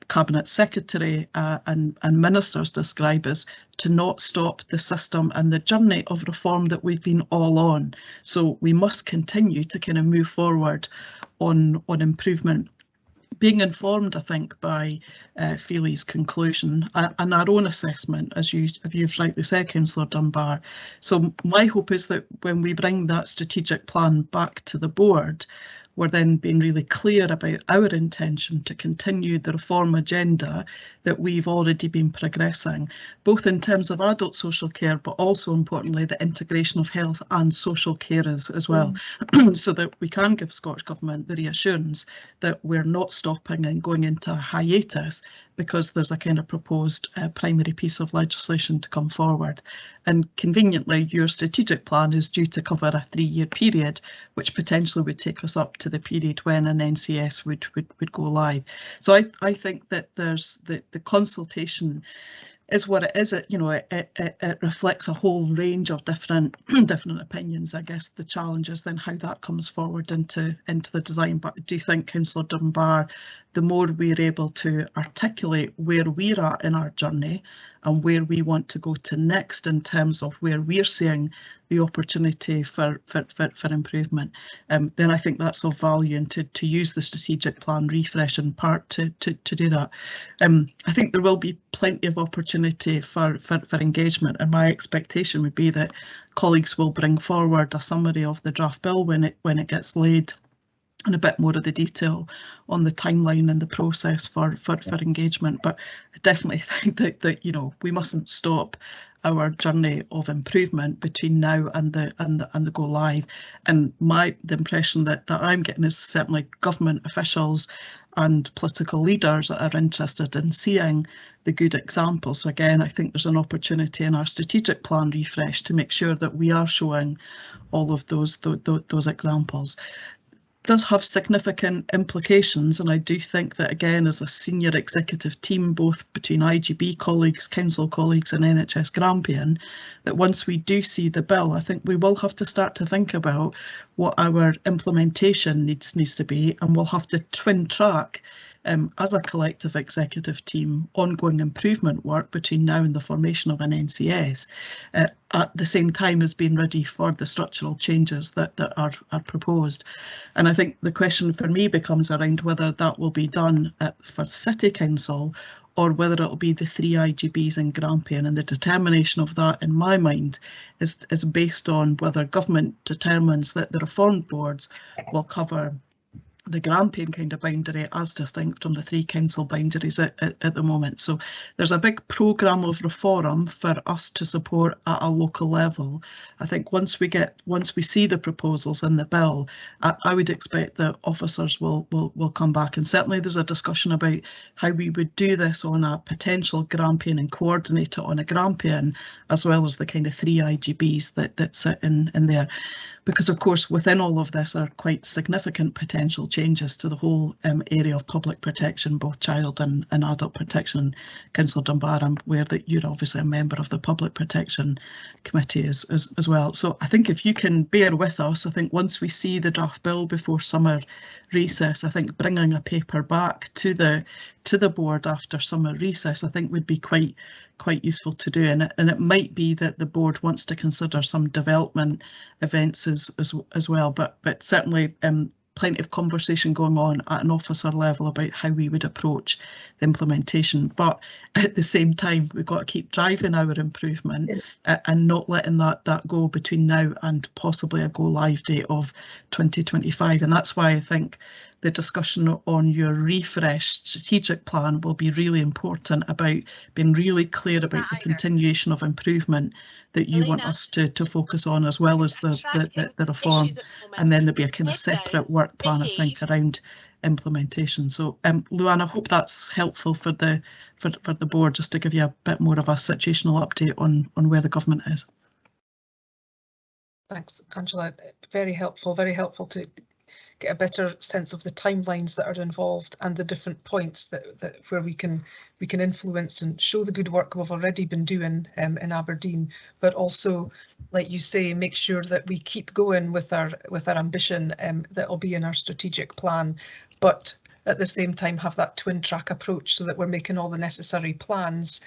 Cabinet Secretary and ministers describe is to not stop the system and the journey of reform that we've been all on. So we must continue to kind of move forward on improvement, being informed, I think, by Feely's conclusion and our own assessment, as you've rightly said, Councillor Dunbar. So my hope is that when we bring that strategic plan back to the board, we're then being really clear about our intention to continue the reform agenda that we've already been progressing, both in terms of adult social care, but also importantly the integration of health and social care as well, so that we can give Scottish Government the reassurance that we're not stopping and going into a hiatus because there's a kind of proposed primary piece of legislation to come forward. And conveniently, your strategic plan is due to cover a 3-year period, which potentially would take us up to the period when an NCS would go live. So I think that there's the consultation is what it is. It reflects a whole range of different opinions. I guess the challenge is then how that comes forward into the design. But I do think, Councillor Dunbar, the more we're able to articulate where we're at in our journey and where we want to go to next in terms of where we're seeing the opportunity for improvement, then I think that's of value, and to use the strategic plan refresh in part to do that. I think there will be plenty of opportunity for engagement, and my expectation would be that colleagues will bring forward a summary of the draft bill when it gets laid, and a bit more of the detail on the timeline and the process for engagement. But I definitely think that we mustn't stop our journey of improvement between now and the go live. And the impression that I'm getting is certainly government officials and political leaders that are interested in seeing the good examples. So again, I think there's an opportunity in our strategic plan refresh to make sure that we are showing all of those examples. Does have significant implications, and I do think that, again, as a senior executive team, both between IGB colleagues, council colleagues and NHS Grampian, that once we do see the bill, I think we will have to start to think about what our implementation needs to be, and we'll have to twin track as a collective executive team, ongoing improvement work between now and the formation of an NCS, at the same time as being ready for the structural changes that are proposed. And I think the question for me becomes around whether that will be done for City Council, or whether it'll be the 3 IJBs in Grampian, and the determination of that, in my mind, is based on whether government determines that the reformed boards will cover the Grampian kind of boundary as distinct from the 3 council boundaries at the moment. So there's a big programme of reform for us to support at a local level. I think once we see the proposals in the bill, I would expect that officers will come back, and certainly there's a discussion about how we would do this on a potential Grampian and coordinate it on a Grampian, as well as the kind of 3 IJBs that sit in there. Because of course within all of this are quite significant potential changes to the whole area of public protection, both child and adult protection. Councillor Dunbar, I'm aware that you're obviously a member of the Public Protection Committee as well. So I think if you can bear with us, I think once we see the draft bill before summer recess, I think bringing a paper back to the board after summer recess, I think would be quite useful to do, and it might be that the board wants to consider some development events as well, but certainly plenty of conversation going on at an officer level about how we would approach the implementation. But at the same time, we've got to keep driving our improvement and not letting that go between now and possibly a go live date of 2025. And that's why I think the discussion on your refreshed strategic plan will be really important, about being really clear about the continuation of improvement that you want us to focus on, as well as the reform, and then there'll be a kind of separate work plan, I think, around implementation. So Luann, I hope that's helpful for the board, just to give you a bit more of a situational update on where the government is. Thanks, Angela. Very helpful to get a better sense of the timelines that are involved and the different points that where we can influence and show the good work we've already been doing in Aberdeen, but also, like you say, make sure that we keep going with our ambition that will be in our strategic plan, but at the same time have that twin track approach, so that we're making all the necessary plans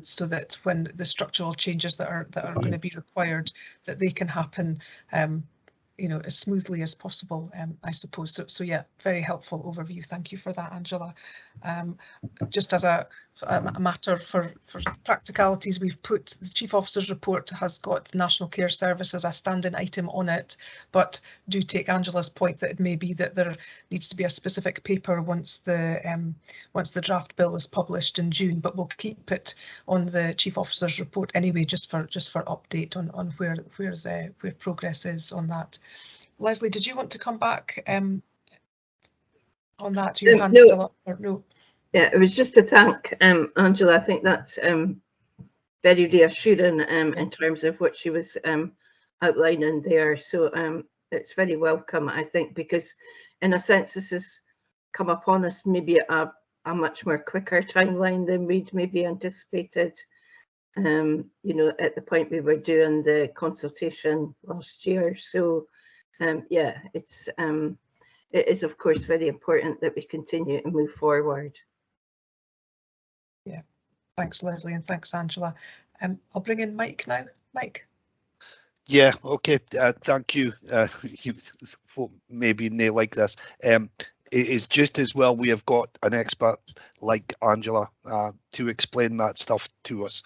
so that when the structural changes that are going to be required, that they can happen you know, as smoothly as possible, I suppose. So yeah, very helpful overview. Thank you for that, Angela. Just as a matter for practicalities, we've put the Chief Officer's report has got National Care Service as a standing item on it, but do take Angela's point that it may be that there needs to be a specific paper once the draft bill is published in June, but we'll keep it on the Chief Officer's report anyway, just for update on where progress is on that. Leslie, did you want to come back on that? Your hand's still up, or no? Yeah, it was just to thank Angela. I think that's very reassuring in terms of what she was outlining there. So it's very welcome, I think, because in a sense this has come upon us maybe a much more quicker timeline than we'd maybe anticipated. You know, at the point we were doing the consultation last year. So yeah, it is of course very important that we continue to move forward. Yeah, thanks Leslie, and thanks Angela. I'll bring in Mike now. Mike. Yeah, okay, thank you. You maybe may like this. It is just as well we have got an expert like Angela to explain that stuff to us,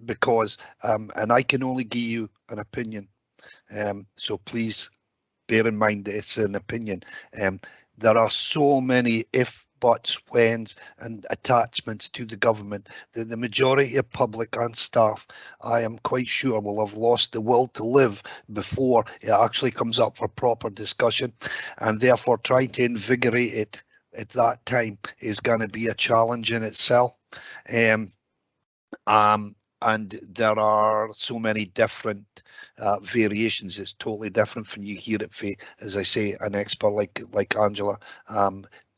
because and I can only give you an opinion, so please bear in mind that it's an opinion. There are so many if, buts, whens and attachments to the government that the majority of public and staff, I am quite sure, will have lost the will to live before it actually comes up for proper discussion, and therefore trying to invigorate it at that time is going to be a challenge in itself. And there are so many different variations. It's totally different when you hear it from, as I say, an expert like Angela,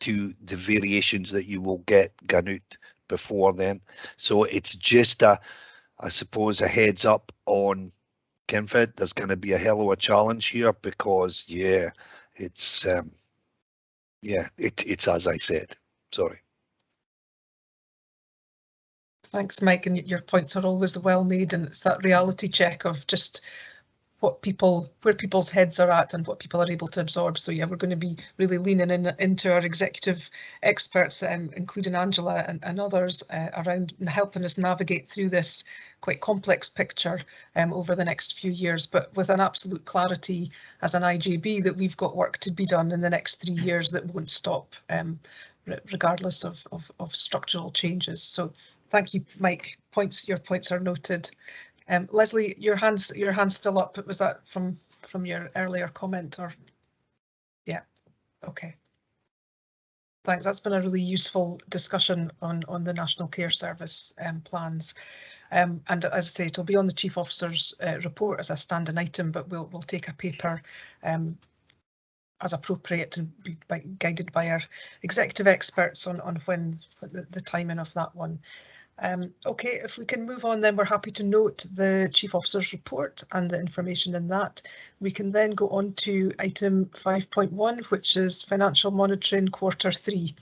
to the variations that you will get gone out before then. So it's just I suppose a heads up on Kinfid. There's going to be a hell of a challenge here, because yeah, it's as I said. Sorry. Thanks, Mike, and your points are always well made, and it's that reality check of just where people's heads are at and what people are able to absorb. So yeah, we're going to be really leaning into our executive experts, including Angela and others, around helping us navigate through this quite complex picture over the next few years, but with an absolute clarity as an IJB that we've got work to be done in the next 3 years that won't stop, regardless of structural changes. So thank you, Mike. Your points are noted. Leslie, your hand's still up. Was that from your earlier comment, or? Yeah, okay. Thanks. That's been a really useful discussion on the National Care Service plans. And as I say, it'll be on the Chief Officer's report as a standing item, but we'll take a paper as appropriate and be guided by our executive experts on when the timing of that one. Okay, if we can move on, then we're happy to note the Chief Officer's report and the information in that. We can then go on to item 5.1, which is financial monitoring Q3.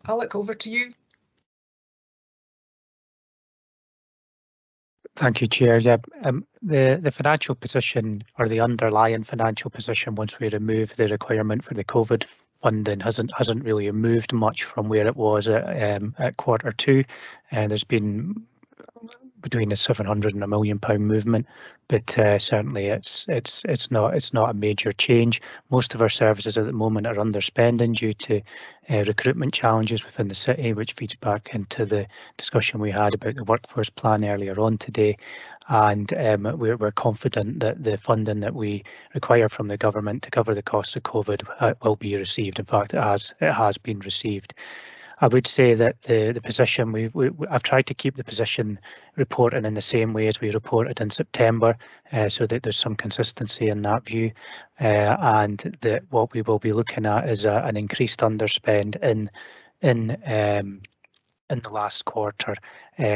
Alec, over to you. Thank you, Chair. Yeah, the financial position, or the underlying financial position, once we remove the requirement for the COVID funding, hasn't really moved much from where it was at Q2. There's been between a 700 and £1 million movement, but certainly it's not a major change. Most of our services at the moment are underspending due to recruitment challenges within the city, which feeds back into the discussion we had about the workforce plan earlier on today. And we're confident that the funding that we require from the government to cover the costs of COVID will be received. In fact, it has been received. I would say that the position I've tried to keep the position reporting in the same way as we reported in September, so that there's some consistency in that view, and that what we will be looking at is an increased underspend in the last quarter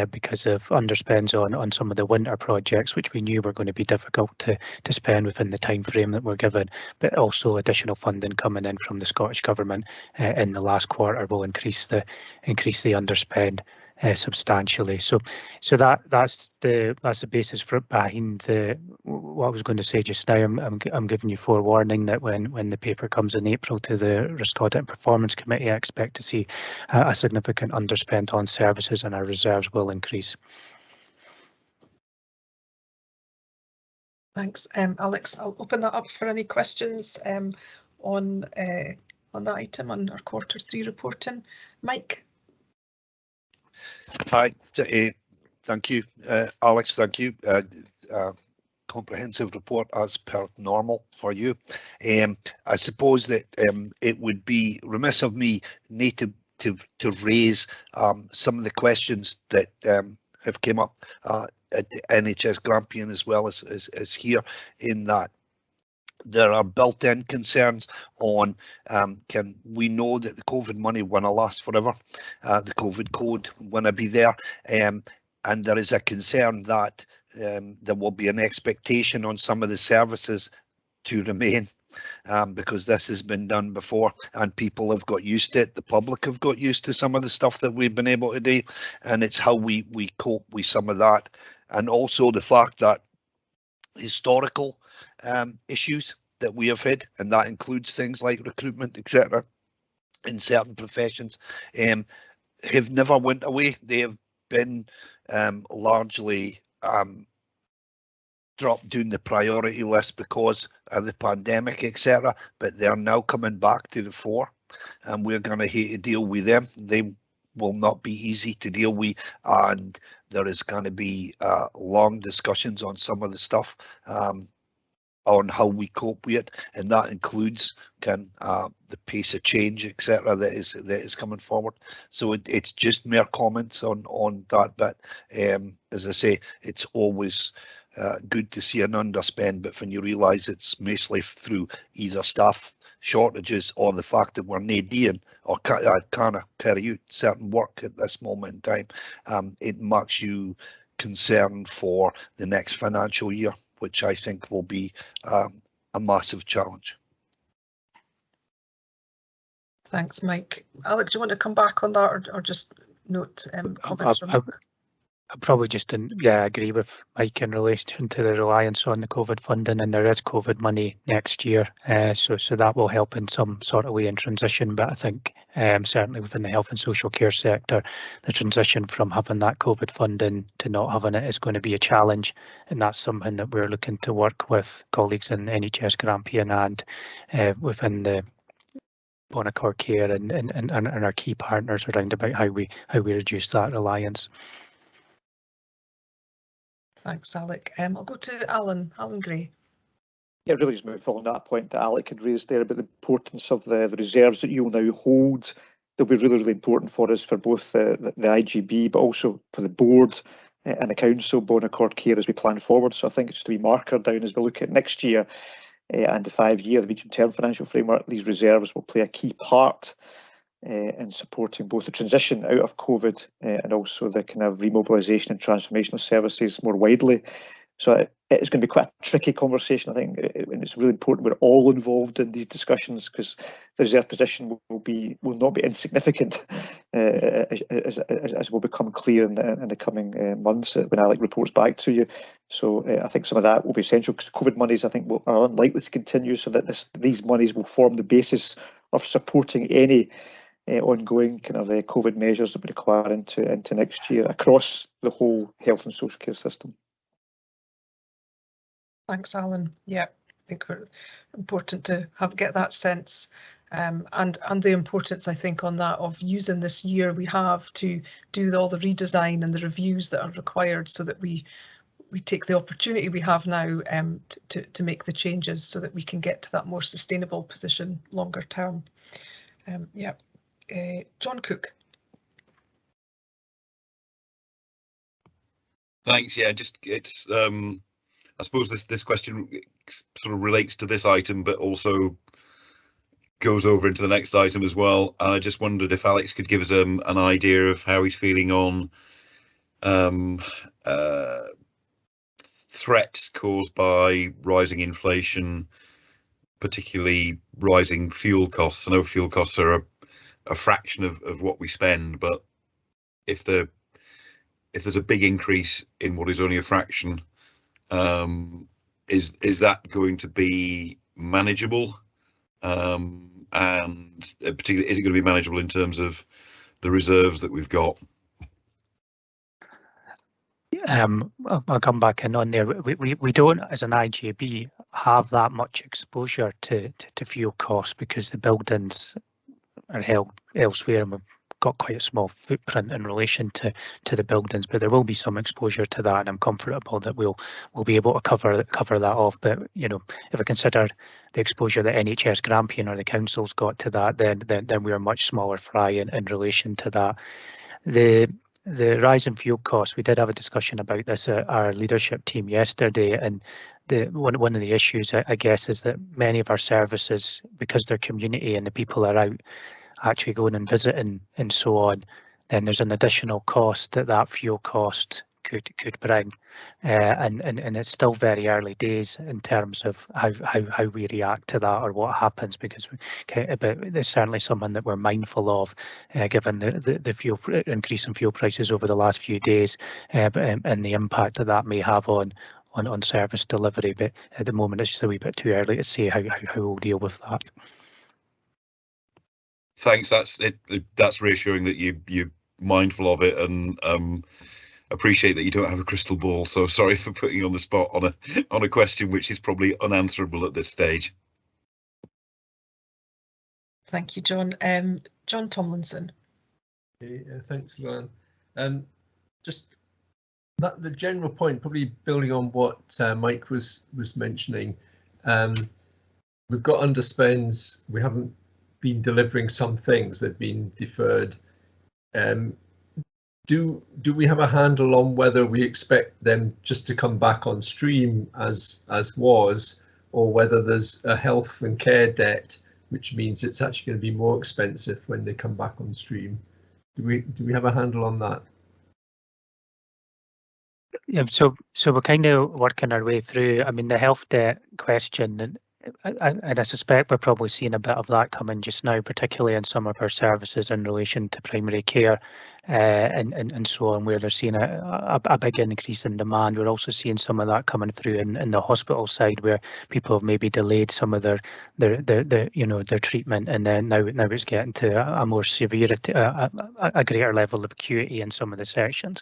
because of underspends on some of the winter projects, which we knew were going to be difficult to spend within the time frame that we're given, but also additional funding coming in from the Scottish Government in the last quarter will increase the underspend substantially. So that's the basis for behind what I was going to say just now. I'm giving you forewarning that when the paper comes in April to the Risk Audit and Performance Committee, I expect to see a significant underspend on services, and our reserves will increase. Thanks, Alex. I'll open that up for any questions on that item on our Q3 reporting. Mike. Hi, thank you, Alex. Thank you. Comprehensive report as per normal for you. I suppose that it would be remiss of me to raise some of the questions that have come up at the NHS Grampian as well as here, in that there are built-in concerns on can we know that the COVID money won't last forever, the COVID code won't be there, and there is a concern that there will be an expectation on some of the services to remain, because this has been done before and people have got used to it. The public have got used to some of the stuff that we've been able to do, and it's how we cope with some of that, and also the fact that historical issues that we have had, and that includes things like recruitment, etc., in certain professions, have never went away. They have been largely dropped down the priority list because of the pandemic, etc., but they're now coming back to the fore, and we're going to have to deal with them. They will not be easy to deal with, and there is going to be long discussions on some of the stuff on how we cope with it, and that includes the pace of change, etc., that is coming forward. So it's just mere comments on that, but as I say, it's always good to see an underspend, but when you realise it's mostly through either staff shortages or the fact that we're not doing or can't carry out certain work at this moment in time, it makes you concerned for the next financial year, which I think will be a massive challenge. Thanks, Mike. Alec, do you want to come back on that, or just note comments from Mike? I probably just didn't, yeah, agree with Mike in relation to the reliance on the COVID funding, and there is COVID money next year, so that will help in some sort of way in transition. But I think certainly within the health and social care sector, the transition from having that COVID funding to not having it is going to be a challenge, and that's something that we're looking to work with colleagues in NHS Grampian and within the Bonacor Care and our key partners around about how we reduce that reliance. Thanks, Alec. I'll go to Alan Gray. Yeah, really just maybe following that point that Alec had raised there about the importance of the reserves that you'll now hold. They'll be really, really important for us for both the IJB, but also for the board and the council, Bonacor Care, as we plan forward. So I think it's just a wee marker down as we look at next year and the 5-year, the medium-term financial framework. These reserves will play a key part in supporting both the transition out of COVID and also the kind of remobilisation and transformational services more widely. So it's going to be quite a tricky conversation, I think, and it's really important we're all involved in these discussions, because the reserve position will not be insignificant as will become clear in the coming months when Alec reports back to you. So I think some of that will be essential, because COVID monies, I think, are unlikely to continue, so that these monies will form the basis of supporting any ongoing kind of COVID measures that we require into next year across the whole health and social care system. Thanks, Alan. Yeah, I think we're important to get that sense, and the importance, I think, on that of using this year we have to do all the redesign and the reviews that are required, so that we take the opportunity we have now to make the changes so that we can get to that more sustainable position longer term. Yeah. John Cook. Thanks. Yeah, just it's I suppose this question sort of relates to this item, but also goes over into the next item as well. I just wondered if Alex could give us an idea of how he's feeling on threats caused by rising inflation, particularly rising fuel costs. I know fuel costs are a fraction of what we spend, but if there's a big increase in what is only a fraction, is that going to be manageable? And particularly, is it going to be manageable in terms of the reserves that we've got? I'll come back in on there. We don't, as an IJB, have that much exposure to fuel costs, because the buildings are held elsewhere, and we've got quite a small footprint in relation to the buildings, but there will be some exposure to that, and I'm comfortable that we'll be able to cover that off. But you know, if I consider the exposure that NHS Grampian or the council's got to that, then we are much smaller fry in relation to that. The rise in fuel costs, we did have a discussion about this at our leadership team yesterday, and one of the issues, I guess, is that many of our services, because they're community and the people are out actually going and visiting and so on, then there's an additional cost that fuel cost could bring, and it's still very early days in terms of how we react to that or what happens, because it's certainly something that we're mindful of, given the fuel increase in fuel prices over the last few days, and the impact that may have on service delivery. But at the moment, it's just a wee bit too early to say how we'll deal with that. Thanks. That's reassuring that you're mindful of it, and appreciate that you don't have a crystal ball. So sorry for putting you on the spot on a question which is probably unanswerable at this stage. Thank you, John. John Tomlinson. Okay, thanks, Luann. Just the general point, probably building on what Mike was mentioning. We've got underspends. We haven't been delivering some things that have been deferred. Do we have a handle on whether we expect them just to come back on stream as was, or whether there's a health and care debt, which means it's actually going to be more expensive when they come back on stream? Do we have a handle on that? Yeah, so we're kind of working our way through. I mean, the health debt question And I suspect we're probably seeing a bit of that coming just now, particularly in some of our services in relation to primary care and so on, where they're seeing a big increase in demand. We're also seeing some of that coming through in the hospital side, where people have maybe delayed some of their treatment, and then now it's getting to a more severe, a greater level of acuity in some of the sections.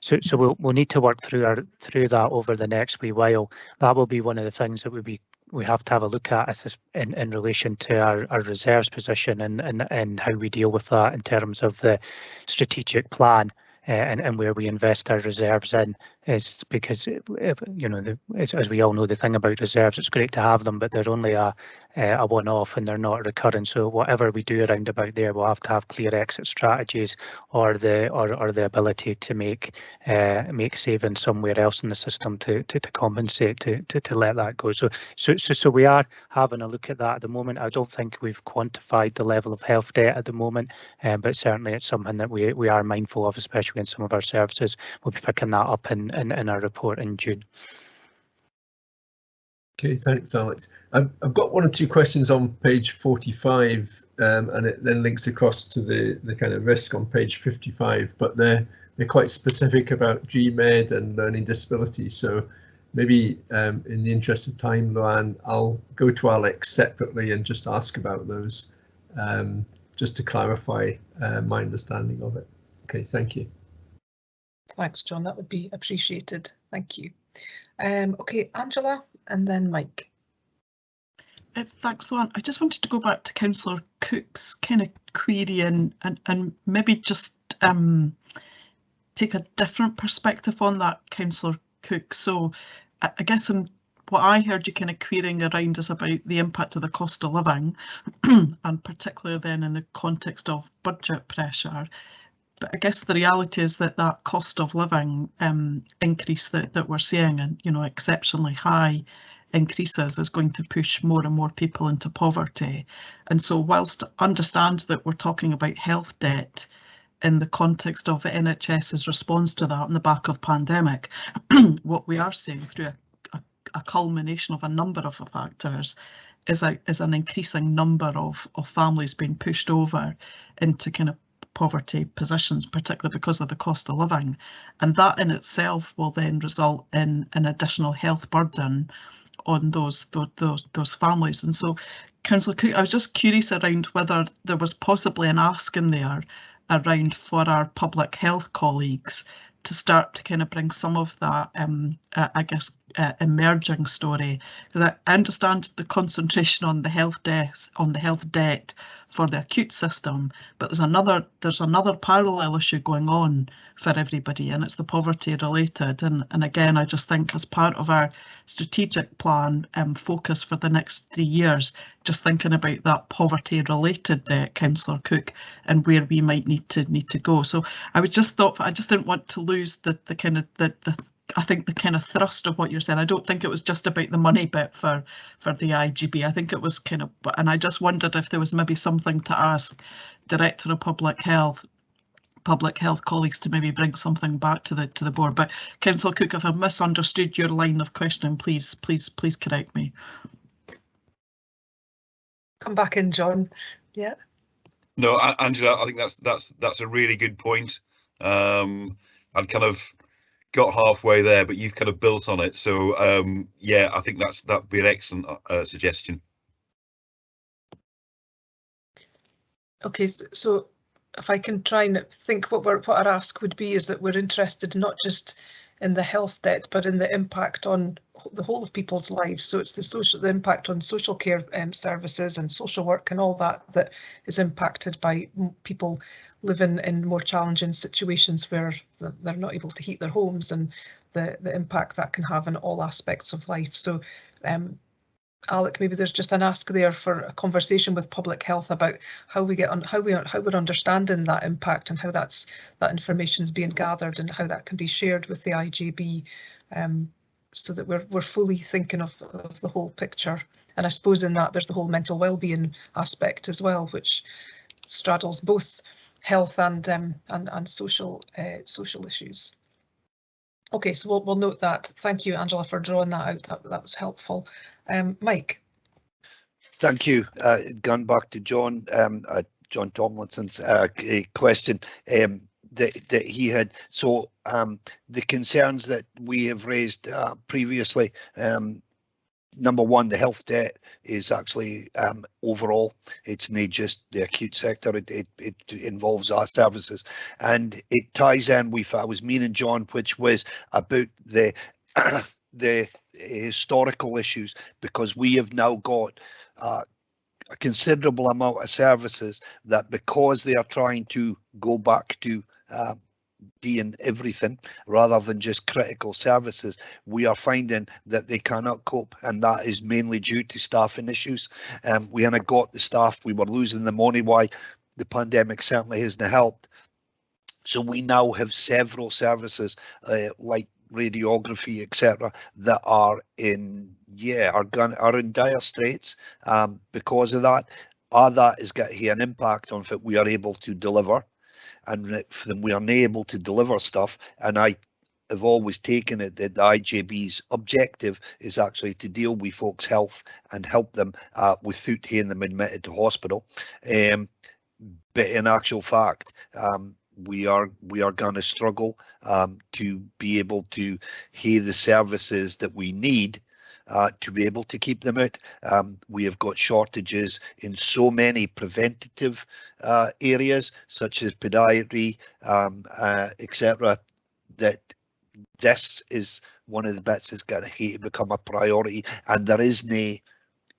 So we'll need to work through that over the next wee while. That will be one of the things that we have to have a look at in relation to our reserves position and how we deal with that in terms of the strategic plan and where we invest our reserves in. Is because as we all know, the thing about reserves, it's great to have them, but they're only a one-off and they're not recurring. So whatever we do around about there, we'll have to have clear exit strategies or the ability to make savings somewhere else in the system to compensate to let that go. So we are having a look at that at the moment. I don't think we've quantified the level of health debt at the moment, but certainly it's something that we are mindful of, especially in some of our services. We'll be picking that up in our report in June. Okay, thanks, Alex. I've got one or two questions on page 45, and it then links across to the kind of risk on page 55, but they're quite specific about GMED and learning disabilities. So maybe in the interest of time, Luann, I'll go to Alex separately and just ask about those, just to clarify my understanding of it. Okay, thank you. Thanks, John. That would be appreciated. Thank you. Okay, Angela, and then Mike. Thanks, Luann. I just wanted to go back to Councillor Cook's kind of query and maybe just take a different perspective on that, Councillor Cook. So I guess what I heard you kind of querying around is about the impact of the cost of living, and particularly then in the context of budget pressure. But I guess the reality is that cost of living increase that we're seeing, and exceptionally high increases, is going to push more and more people into poverty. And so whilst I understand that we're talking about health debt in the context of the NHS's response to that on the back of pandemic, what we are seeing through a culmination of a number of factors is an increasing number of families being pushed over into kind of poverty positions, particularly because of the cost of living, and that in itself will then result in an additional health burden on those families. And so, Councillor Cook, I was just curious around whether there was possibly an ask in there around for our public health colleagues to start to kind of bring some of that, I guess, emerging story, because I understand the concentration on the health debt for the acute system, but there's another parallel issue going on for everybody, and it's the poverty related. And again, I just think as part of our strategic plan focus for the next 3 years, just thinking about that poverty related debt, Councillor Cook, and where we might need to go. So I just didn't want to lose the I think the kind of thrust of what you're saying. I don't think it was just about the money bit for the IJB. I think it was kind of, and I just wondered if there was maybe something to ask Director of Public Health colleagues to maybe bring something back to the board. But Councillor Cook, if I've misunderstood your line of questioning, please correct me. Come back in, John. Yeah. No, Angela, I think that's a really good point. I'd kind of got halfway there, but you've kind of built on it. So yeah, I think that'd be an excellent suggestion. Okay, so if I can try and think what our ask would be, is that we're interested not just in the health debt, but in the impact on the whole of people's lives. So it's the impact on social care services and social work and all that is impacted by people living in more challenging situations where they're not able to heat their homes, and the impact that can have in all aspects of life. So Alec, maybe there's just an ask there for a conversation with public health about how we're understanding that impact and how that information is being gathered and how that can be shared with the IJB, so that we're fully thinking of the whole picture. And I suppose in that there's the whole mental well-being aspect as well, which straddles both health and social issues. Okay, so we'll note that. Thank you, Angela, for drawing that out. That was helpful. Mike. Thank you. Going back to John, John Tomlinson's question that he had. So the concerns that we have raised previously, number one, the health debt is actually overall, it's not just the acute sector, it involves our services, and it ties in with, I was meaning, John, which was about the the historical issues, because we have now got a considerable amount of services that, because they are trying to go back to doing everything rather than just critical services, we are finding that they cannot cope, and that is mainly due to staffing issues. We haven't got the staff, we were losing the money, why the pandemic certainly hasn't helped. So we now have several services like radiography, etc., that are in are in dire straits because of that. That is going to have an impact on if we are able to deliver, and if we are unable to deliver stuff. And I have always taken it that the IJB's objective is actually to deal with folks' health and help them without having them admitted to hospital. But in actual fact, we are going to struggle to be able to have the services that we need to be able to keep them out. We have got shortages in so many preventative areas, such as podiatry, etc., that this is one of the bits that's going to become a priority, and there is no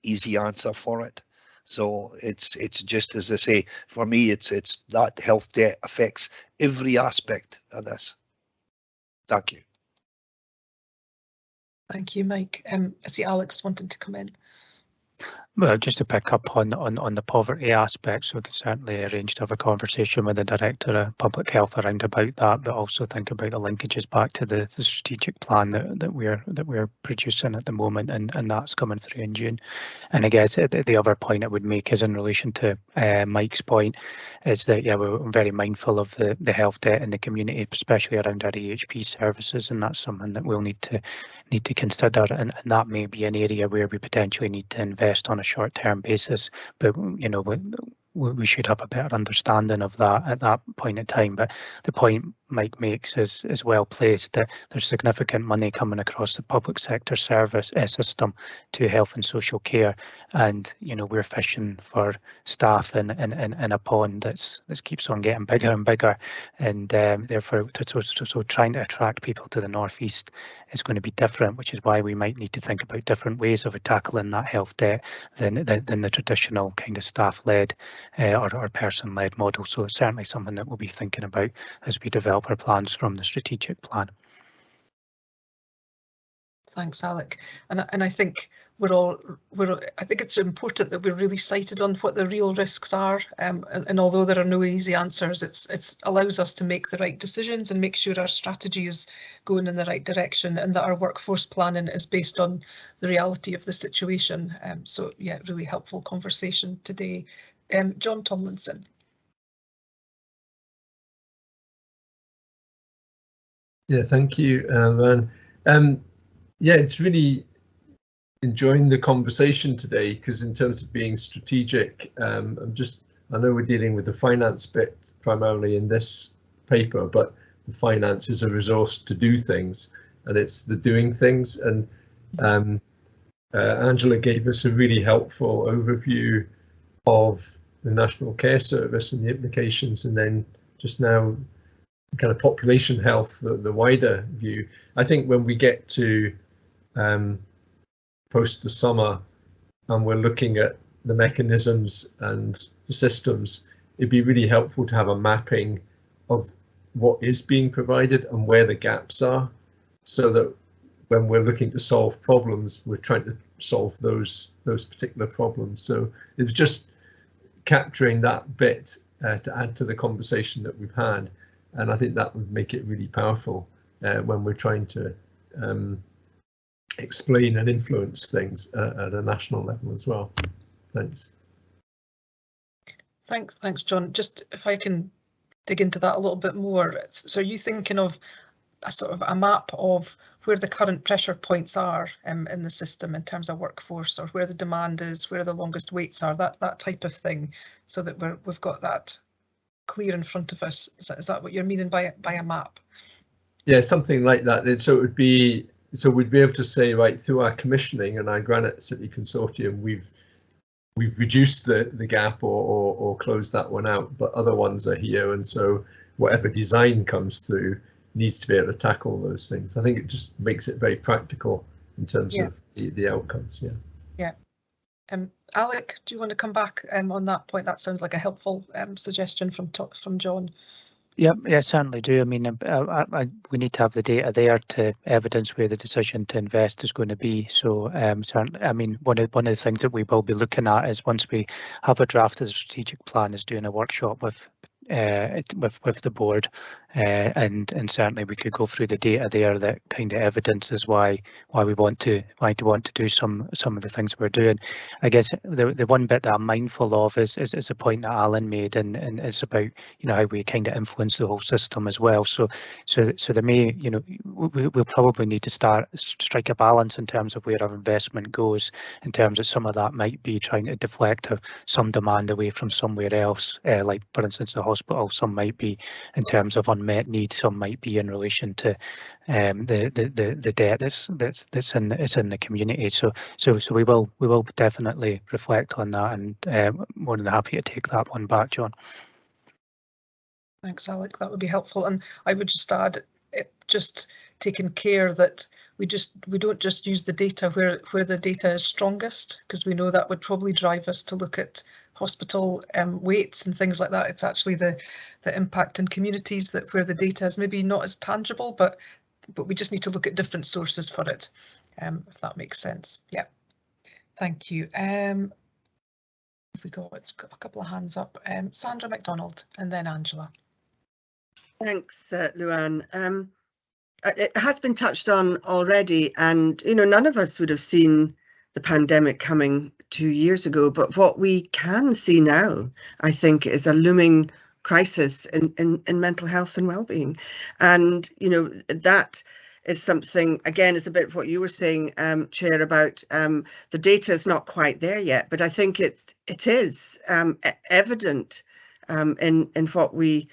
easy answer for it. So it's just, as I say, for me, it's that health debt affects every aspect of this. Thank you. Thank you, Mike. I see Alex wanted to come in. Well, just to pick up on the poverty aspect, so we can certainly arrange to have a conversation with the Director of Public Health around about that, but also think about the linkages back to the strategic plan that we're producing at the moment, and that's coming through in June. And I guess the other point I would make is in relation to Mike's point, is that we're very mindful of the health debt in the community, especially around our EHP services, and that's something that we'll need to consider, and that may be an area where we potentially need to invest on a short-term basis, but we should have a better understanding of that at that point in time. But the point Mike makes is well placed, that there's significant money coming across the public sector service system to health and social care, and we're fishing for staff in a pond that keeps on getting bigger and bigger, and therefore so trying to attract people to the northeast is going to be different, which is why we might need to think about different ways of tackling that health debt than the traditional kind of staff-led or person-led model. So it's certainly something that we'll be thinking about as we develop our plans from the strategic plan. Thanks, Alec. And I think I think it's important that we're really sighted on what the real risks are. And although there are no easy answers, it allows us to make the right decisions and make sure our strategy is going in the right direction, and that our workforce planning is based on the reality of the situation. So yeah, really helpful conversation today. John Tomlinson. Yeah, thank you, Van. Yeah, it's really enjoying the conversation today, because in terms of being strategic, I know we're dealing with the finance bit primarily in this paper, but the finance is a resource to do things, and it's the doing things. And Angela gave us a really helpful overview of the National Care Service and the implications, and then just now kind of population health, the wider view. I think when we get to post the summer and we're looking at the mechanisms and the systems, it'd be really helpful to have a mapping of what is being provided and where the gaps are, so that when we're looking to solve problems, we're trying to solve those particular problems. So it was just capturing that bit to add to the conversation that we've had, and I think that would make it really powerful when we're trying to explain and influence things at a national level as well. Thanks. Thanks, John. Just if I can dig into that a little bit more. So are you thinking of a sort of a map of where the current pressure points are in the system in terms of workforce, or where the demand is, where the longest waits are, that type of thing, so that we've got that clear in front of us. Is that what you're meaning by a map? Yeah, something like that. And so it would be, so we'd be able to say, right, through our commissioning and our Granite City Consortium, we've reduced the gap or closed that one out, but other ones are here, and so whatever design comes through needs to be able to tackle those things. I think it just makes it very practical in terms of the outcomes. Yeah. Alec, do you want to come back on that point? That sounds like a helpful suggestion from John. Yeah, certainly do. I mean, we need to have the data there to evidence where the decision to invest is going to be. So, certainly, I mean, one of the things that we will be looking at is, once we have a draft of the strategic plan, is doing a workshop with the board, and certainly we could go through the data there that kind of evidences why we want to do some of the things we're doing. I guess the one bit that I'm mindful of is a point that Alan made, and it's about, how we kind of influence the whole system as well. So there may, we'll probably need to strike a balance in terms of where our investment goes, in terms of some of that might be trying to deflect some demand away from somewhere else, like for instance the hospital. Some might be in terms of unmet needs, some might be in relation to the debt that's in the community. So we will definitely reflect on that, and more than happy to take that one back, John. Thanks, Alec. That would be helpful. And I would just add, just taking care that we don't just use the data where the data is strongest, because we know that would probably drive us to look at hospital waits and things like that. It's actually the impact in communities that where the data is maybe not as tangible, but we just need to look at different sources for it, if that makes sense. Yeah, thank you. We've got a couple of hands up. Sandra MacDonald and then Angela. Thanks, Luann. It has been touched on already, and none of us would have seen the pandemic coming 2 years ago, but what we can see now, I think, is a looming crisis in mental health and well-being. And that is something, again, is a bit what you were saying, Chair, about the data is not quite there yet, but I think it is evident in what we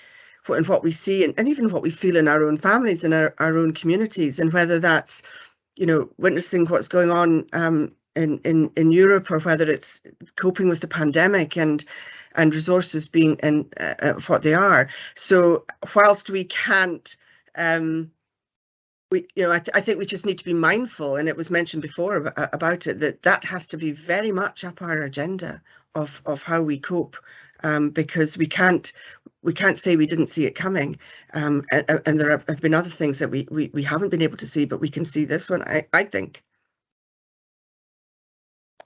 see and even what we feel in our own families and our own communities, and whether that's witnessing what's going on in Europe, or whether it's coping with the pandemic and resources being what they are. So whilst we can't, I think we just need to be mindful, and it was mentioned before about it, that has to be very much up our agenda of how we cope, because we can't say we didn't see it coming, and there have been other things that we haven't been able to see, but we can see this one, I think.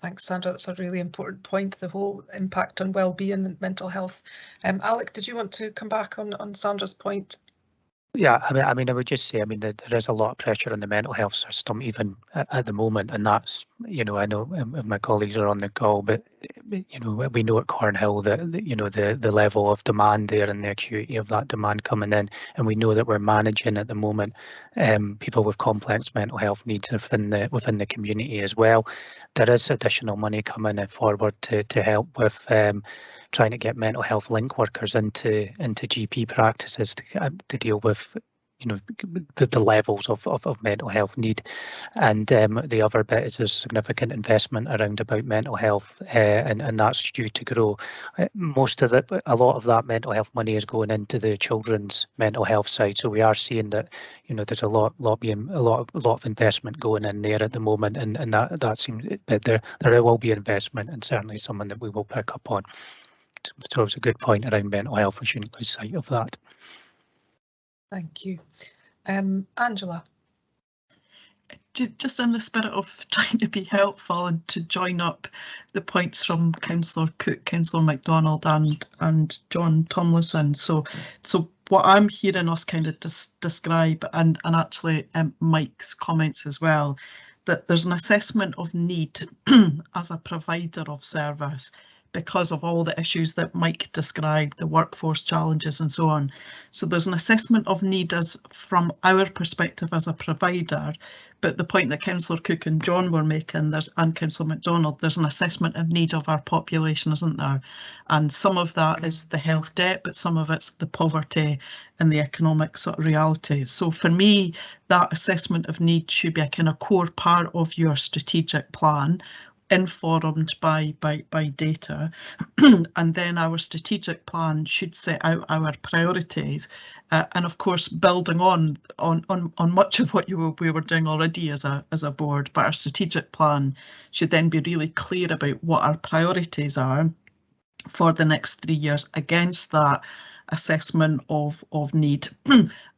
Thanks, Sandra. That's a really important point, the whole impact on well-being and mental health. Alec, did you want to come back on Sandra's point? Yeah, I mean, I would just say, there is a lot of pressure on the mental health system even at the moment, and that's, I know my colleagues are on the call, but we know at Cornhill that the level of demand there and the acuity of that demand coming in, and we know that we're managing at the moment people with complex mental health needs within the community as well. There is additional money coming forward to help with trying to get mental health link workers into GP practices to deal with the levels of mental health need. And the other bit is a significant investment around about mental health, and that's due to grow. A lot of that mental health money is going into the children's mental health side, so we are seeing that there's a lot of investment going in there at the moment, and that seems that there will be investment, and certainly something that we will pick up on. So it's a good point around mental health. We shouldn't lose sight of that. Thank you. Angela. Just in the spirit of trying to be helpful and to join up the points from Councillor Cook, Councillor MacDonald and John Tomlinson. So what I'm hearing us kind of describe, and actually Mike's comments as well, that there's an assessment of need as a provider of service because of all the issues that Mike described, the workforce challenges and so on. So there's an assessment of need as from our perspective as a provider, but the point that Councillor Cook and John were making, and Councillor MacDonald, there's an assessment of need of our population, isn't there? And some of that is the health debt, but some of it's the poverty and the economic sort of reality. So for me, that assessment of need should be a kind of core part of your strategic plan, informed by data. And then our strategic plan should set out our priorities, and of course building on much of what we were doing already as a board. But our strategic plan should then be really clear about what our priorities are for the next 3 years against that assessment of need.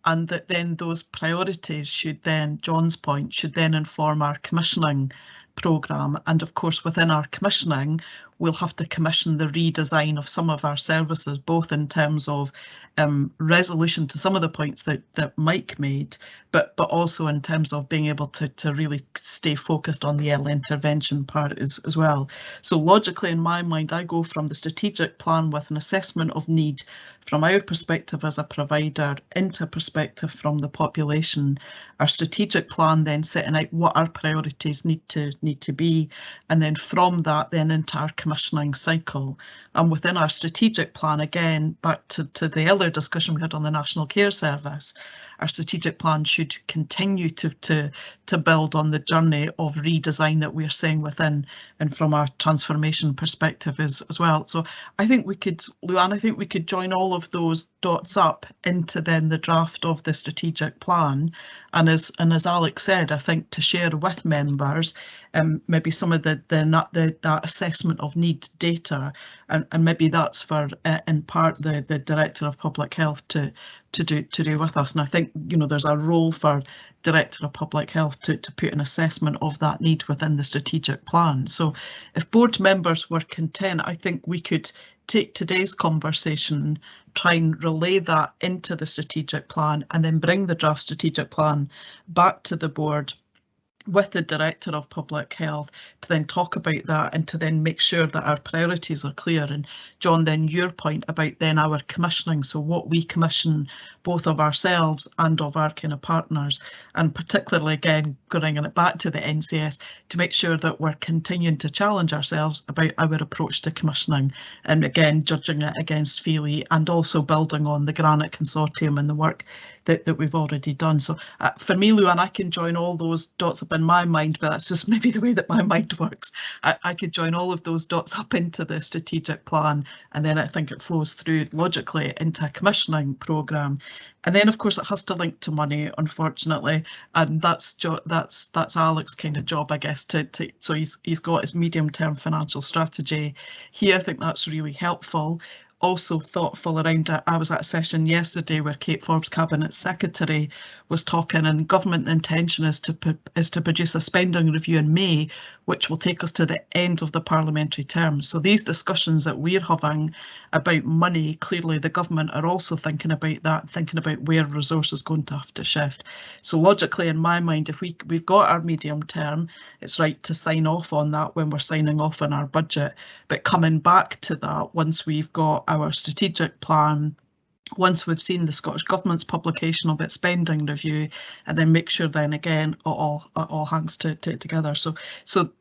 And that then those priorities should then, John's point, should then inform our commissioning programme. And of course, within our commissioning, we'll have to commission the redesign of some of our services, both in terms of resolution to some of the points that Mike made, but also in terms of being able to really stay focused on the early intervention part as well. So logically, in my mind, I go from the strategic plan with an assessment of need from our perspective as a provider into a perspective from the population. Our strategic plan then setting out what our priorities need to be, and then from that then into our commissioning cycle. And within our strategic plan, again, back to the earlier discussion we had on the National Care Service, our strategic plan should continue to build on the journey of redesign that we're seeing within and from our transformation perspective as well. So I think we could, Luann, I think we could join all of those dots up into then the draft of the strategic plan. And as Alex said, I think to share with members maybe some of that assessment of need data, and maybe that's for in part the Director of Public Health to do with us. And I think, you know, there's a role for Director of Public Health to put an assessment of that need within the strategic plan. So if board members were content, I think we could take today's conversation, try and relay that into the strategic plan, and then bring the draft strategic plan back to the board with the Director of Public Health to then talk about that and to then make sure that our priorities are clear. And John, then your point about then our commissioning, so what we commission both of ourselves and of our kind of partners, and particularly again bringing it back to the NCS to make sure that we're continuing to challenge ourselves about our approach to commissioning, and again judging it against Feely and also building on the Granite Consortium and the work that we've already done. So for me, Luann, I can join all those dots up in my mind, but that's just maybe the way that my mind works. I could join all of those dots up into the strategic plan, and then I think it flows through logically into a commissioning programme. And then of course it has to link to money, unfortunately, and that's Alex's kind of job, I guess, so he's got his medium-term financial strategy here. I think that's really helpful. Also thoughtful around it. I was at a session yesterday where Kate Forbes, Cabinet Secretary, was talking, and government intention is to produce a spending review in May, which will take us to the end of the parliamentary term. So these discussions that we're having about money, clearly the government are also thinking about that, thinking about where resources going to have to shift. So logically, in my mind, if we've got our medium term, it's right to sign off on that when we're signing off on our budget. But coming back to that, once we've got our strategic plan, once we've seen the Scottish Government's publication of its spending review, and then make sure then again it all hangs together. So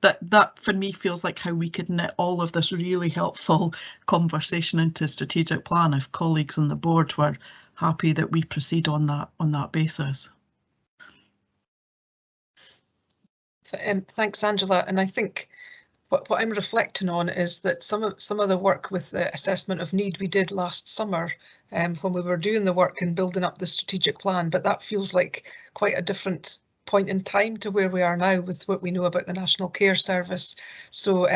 that for me feels like how we could knit all of this really helpful conversation into strategic plan if colleagues on the board were happy that we proceed on that basis. Thanks, Angela. And I think what I'm reflecting on is that some of the work with the assessment of need we did last summer when we were doing the work and building up the strategic plan, but that feels like quite a different point in time to where we are now with what we know about the National Care Service. So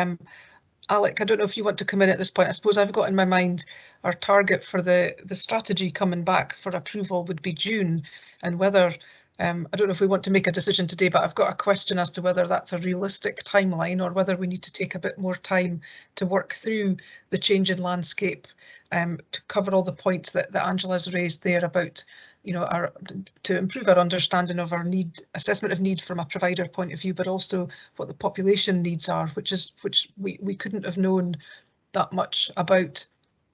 Alec, I don't know if you want to come in at this point. I suppose I've got in my mind our target for the strategy coming back for approval would be June, and whether I don't know if we want to make a decision today, but I've got a question as to whether that's a realistic timeline or whether we need to take a bit more time to work through the change in landscape to cover all the points that Angela's raised there about, you know, to improve our understanding of our assessment of need from a provider point of view, but also what the population needs are, which we couldn't have known that much about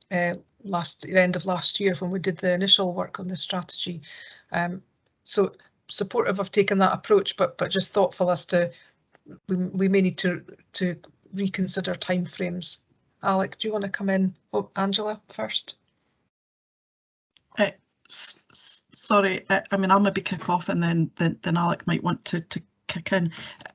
the end of last year when we did the initial work on the strategy. So supportive of taking that approach, but just thoughtful as to we may need to reconsider timeframes. Alec, do you want to come in? Oh, Angela first. Sorry, I mean, I'll maybe kick off and then Alec might want to kick in.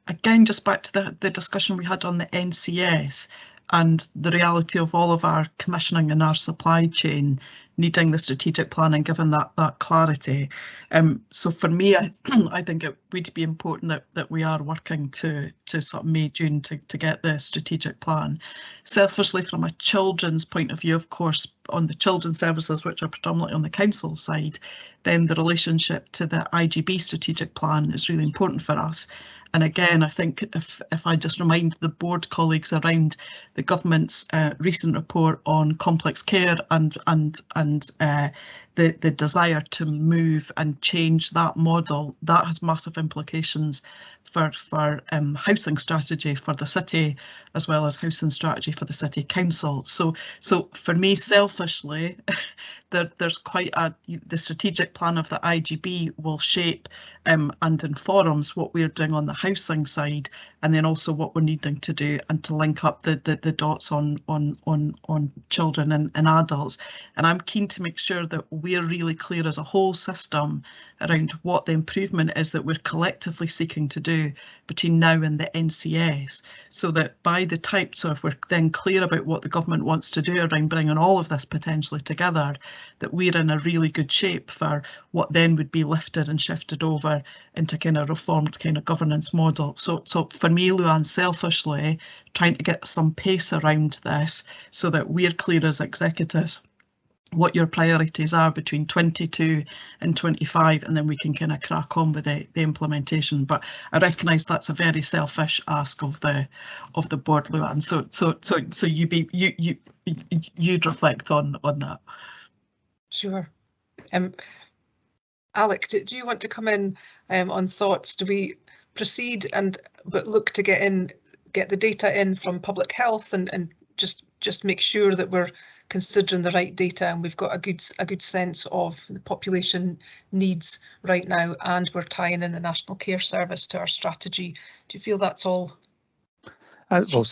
Again, just back to the discussion we had on the NCS and the reality of all of our commissioning and our supply chain needing the strategic plan and given that clarity. So for me, I think it would be important that we are working to sort of May, June to get the strategic plan. Selfishly, from a children's point of view, of course, on the children's services, which are predominantly on the council side, then the relationship to the IJB strategic plan is really important for us. And again, I think if I just remind the board colleagues around the government's recent report on complex care and the desire to move and change that model, that has massive implications for housing strategy for the city, as well as housing strategy for the city council. So for me, selfishly, there's quite the strategic plan of the IJB will shape and informs what we're doing on the housing side, and then also what we're needing to do and to link up the dots on children and adults. And I'm keen to make sure that we're really clear as a whole system around what the improvement is that we're collectively seeking to do between now and the NCS, so that by the time, so if we're then clear about what the government wants to do around bringing all of this potentially together, that we're in a really good shape for what then would be lifted and shifted over into kind of reformed kind of governance model. So for me, Luann, selfishly, trying to get some pace around this so that we're clear as executives what your priorities are between 22 and 25, and then we can kind of crack on with the implementation. But I recognise that's a very selfish ask of the board, Luann. So you'd reflect on that. Sure. Alec, do you want to come in on thoughts? Do we proceed but look to get the data in from public health and just make sure that we're considering the right data and we've got a good sense of the population needs right now, and we're tying in the National Care Service to our strategy? Do you feel that's all? Well,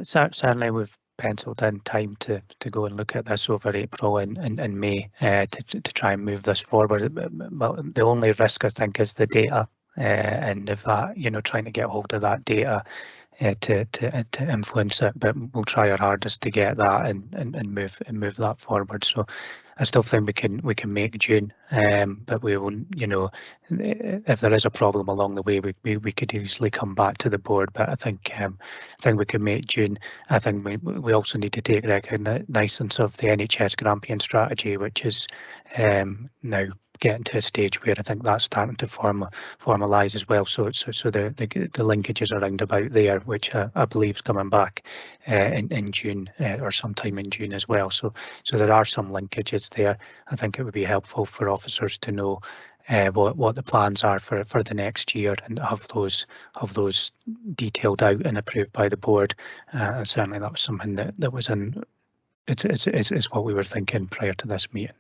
certainly we've penciled in time to go and look at this over April and May to try and move this forward. Well, the only risk, I think, is the data, and if that, trying to get hold of that data to influence it, but we'll try our hardest to get that and move that forward. So I still think we can make June, but we will, if there is a problem along the way, we could easily come back to the board. But I think we can make June. I think we also need to take recognisance of the NHS Grampian strategy, which is now getting to a stage where I think that's starting to formalise as well. So the linkages around about there, which I believe is coming back in June or sometime in June as well. So there are some linkages there. I think it would be helpful for officers to know what the plans are for the next year and have those detailed out and approved by the board. And certainly that was something that was in. It's what we were thinking prior to this meeting.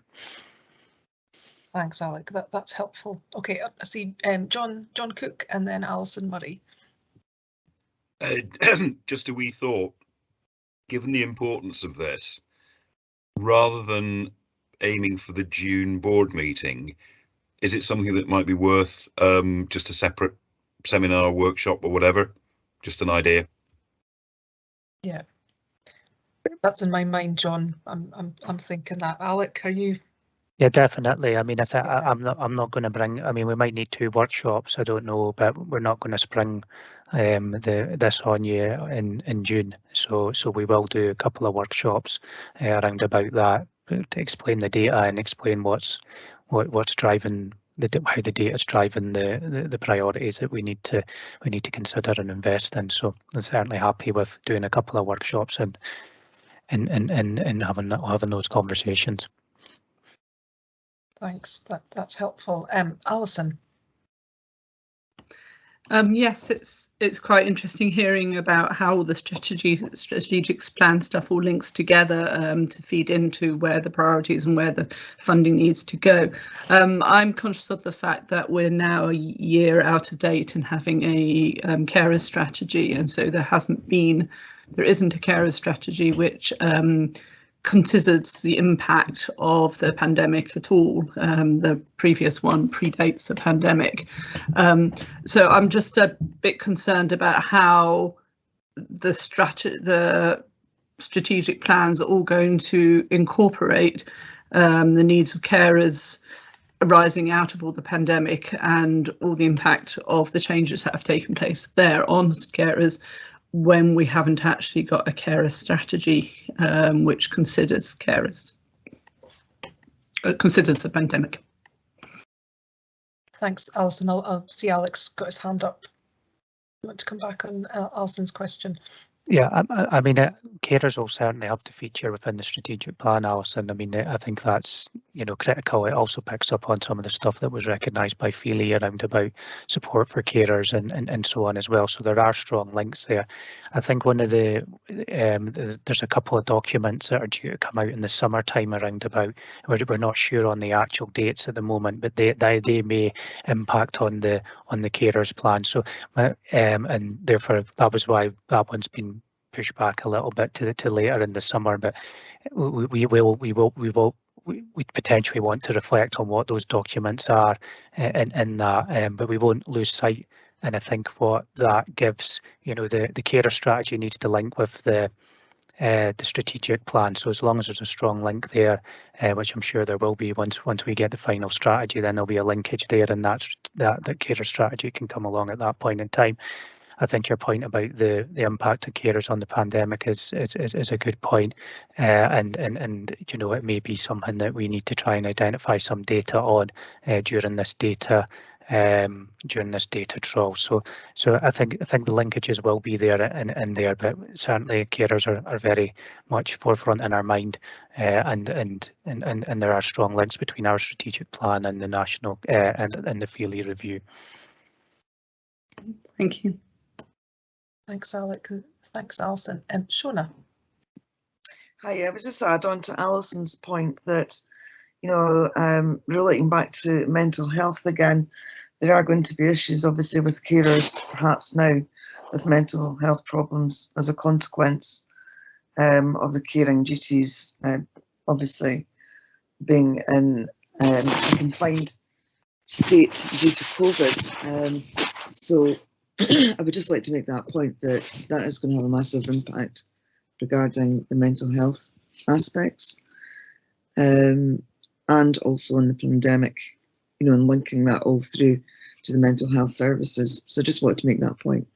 Thanks, Alec. That's helpful. Okay, I see John Cook and then Alison Murray. Just a wee thought. Given the importance of this, rather than aiming for the June board meeting, is it something that might be worth just a separate seminar, workshop, or whatever? Just an idea. Yeah, that's in my mind, John. I'm thinking that. Alec, are you? Yeah, definitely. I mean, I'm not going to bring. I mean, we might need 2 workshops. I don't know, but we're not going to spring this on you in June. So we will do a couple of workshops around about that to explain the data and explain what's driving how the data is driving the priorities that we need to consider and invest in. So I'm certainly happy with doing a couple of workshops and having those conversations. Thanks, that's helpful. Alison. Yes, it's quite interesting hearing about how the strategic plan stuff all links together to feed into where the priorities and where the funding needs to go. I'm conscious of the fact that we're now a year out of date in having a carer strategy, and so there isn't a carer strategy which considers the impact of the pandemic at all. The previous one predates the pandemic. So I'm just a bit concerned about how the strategic plans are all going to incorporate the needs of carers arising out of all the pandemic and all the impact of the changes that have taken place there on carers, when we haven't actually got a carer strategy which considers carers, considers the pandemic. Thanks, Alison. I'll see Alex got his hand up. You want to come back on Alison's question? Yeah, I mean, carers will certainly have to feature within the strategic plan, Alison. I mean, I think that's, critical. It also picks up on some of the stuff that was recognised by Feely around about support for carers and so on as well. So there are strong links there. I think one of there's a couple of documents that are due to come out in the summertime around about. We're not sure on the actual dates at the moment, but they may impact on the carers plan. So and therefore that was why that one's been pushed back a little bit to later in the summer. But we potentially want to reflect on what those documents are in that, but we won't lose sight. And I think what that gives, the carer strategy needs to link with the strategic plan. So as long as there's a strong link there, which I'm sure there will be once we get the final strategy, then there'll be a linkage there, and that carer strategy can come along at that point in time. I think your point about the impact of carers on the pandemic is a good point, and it may be something that we need to try and identify some data on during this data trawl. So I think the linkages will be there in there, but certainly carers are very much forefront in our mind, and there are strong links between our strategic plan and the national and the Feely review. Thank you. Thanks, Alex. Thanks, Alison. Shona. Hi, I was just add on to Alison's point that, relating back to mental health again, there are going to be issues obviously with carers perhaps now with mental health problems as a consequence of the caring duties, obviously being in a confined state due to COVID. So I would just like to make that point that is going to have a massive impact regarding the mental health aspects, and also in the pandemic, and linking that all through to the mental health services. So just wanted to make that point.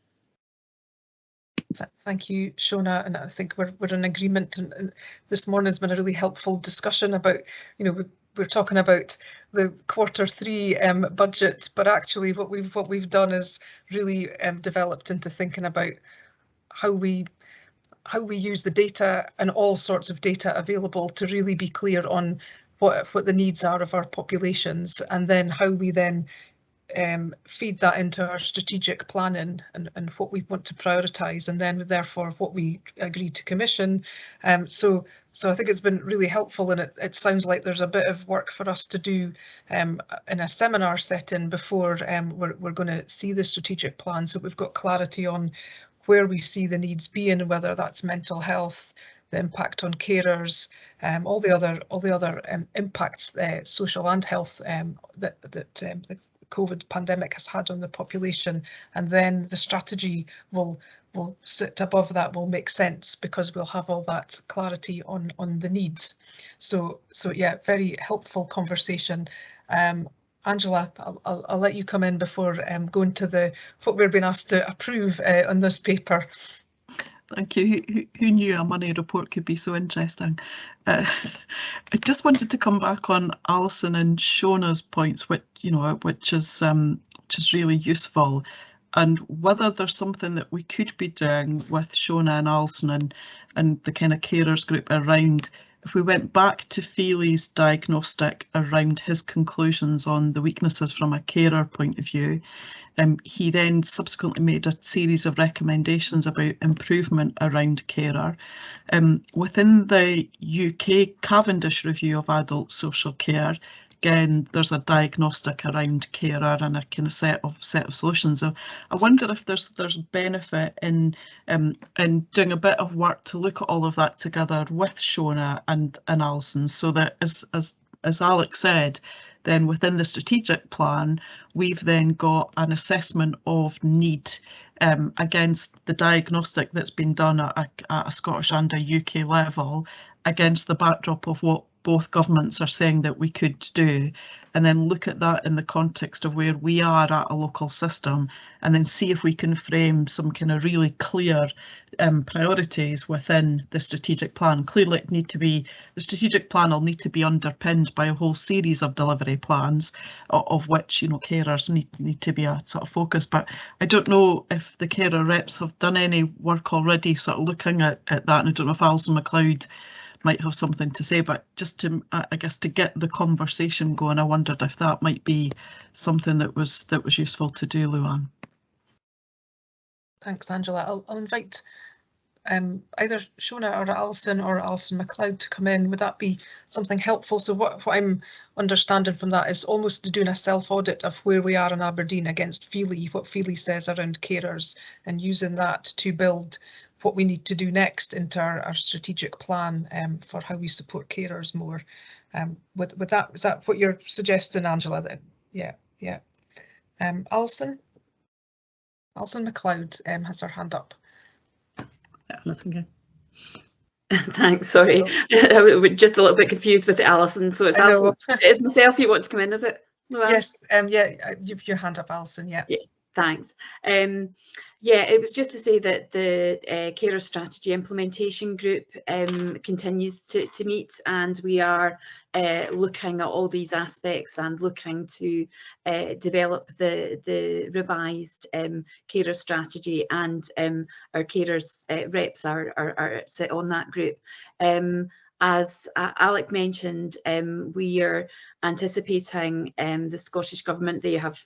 Thank you, Shona, and I think we're in agreement. And this morning has been a really helpful discussion about, we're talking about the Q3 budget, but actually what we've done is really developed into thinking about how we use the data and all sorts of data available to really be clear on what the needs are of our populations, and then how we then feed that into our strategic planning and what we want to prioritise, and then therefore what we agree to commission. So I think it's been really helpful, and it sounds like there's a bit of work for us to do in a seminar setting before we're going to see the strategic plan, so we've got clarity on where we see the needs being, whether that's mental health, the impact on carers, all the other impacts, social and health, that the COVID pandemic has had on the population, and then the strategy will sit above that, will make sense because we'll have all that clarity on the needs. So yeah, very helpful conversation. Angela, I'll let you come in before going to what we're being asked to approve on this paper. Thank you. Who knew a money report could be so interesting? I just wanted to come back on Alison and Shona's points, which is really useful, and whether there's something that we could be doing with Shona and Alison and the kind of carers group around if we went back to Feely's diagnostic around his conclusions on the weaknesses from a carer point of view, he then subsequently made a series of recommendations about improvement around carer. Within the UK Cavendish Review of Adult Social Care, again, there's a diagnostic around carer and a kind of set of solutions. So I wonder if there's benefit in doing a bit of work to look at all of that together with Shona and Alison, so that as Alex said, then within the strategic plan, we've then got an assessment of need against the diagnostic that's been done at a Scottish and a UK level, against the backdrop of what both governments are saying that we could do, and then look at that in the context of where we are at a local system, and then see if we can frame some kind of really clear priorities within the strategic plan. Clearly the strategic plan will need to be underpinned by a whole series of delivery plans, of which, you know, carers need to be a sort of focus. But I don't know if the carer reps have done any work already sort of looking at that, and I don't know if Alison MacLeod might have something to say, but just to, I guess, to get the conversation going, I wondered if that might be something that was useful to do, Luann. Thanks, Angela. I'll invite either Shona or Alison MacLeod to come in. Would that be something helpful? So what I'm understanding from that is almost doing a self-audit of where we are in Aberdeen against Feely, what Feely says around carers, and using that to build what we need to do next into our strategic plan for how we support carers more. With that, is that what you're suggesting, Angela? Then, yeah. Alison MacLeod has her hand up. Alison, again. Thanks. Sorry, we're just a little bit confused with Alison. So it's Alison. It's myself. You want to come in? Is it? Luann? Yes. Yeah. You've your hand up, Alison. Yeah. Thanks. Yeah, it was just to say that the carer strategy implementation group continues to meet, and we are looking at all these aspects and looking to develop the revised carer strategy, and our carers reps are sit on that group. As Alec mentioned, we are anticipating the Scottish Government. They have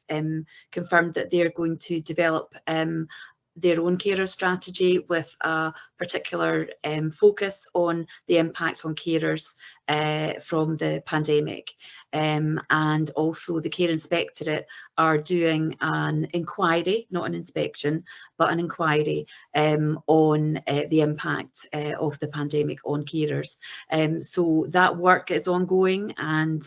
confirmed that they are going to develop their own carer strategy with a particular focus on the impact on carers from the pandemic. And also the Care Inspectorate are doing an inquiry, not an inspection, but an inquiry on the impact of the pandemic on carers. So that work is ongoing, and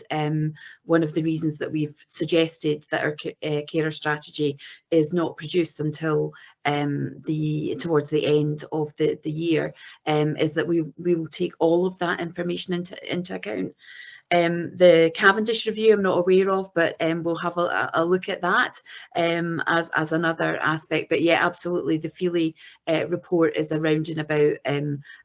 one of the reasons that we've suggested that our carer strategy is not produced until towards the end of the year is that we will take all of that information into account. The Cavendish review I'm not aware of, but we'll have a look at that as another aspect. But yeah, absolutely, the Feely report is around and about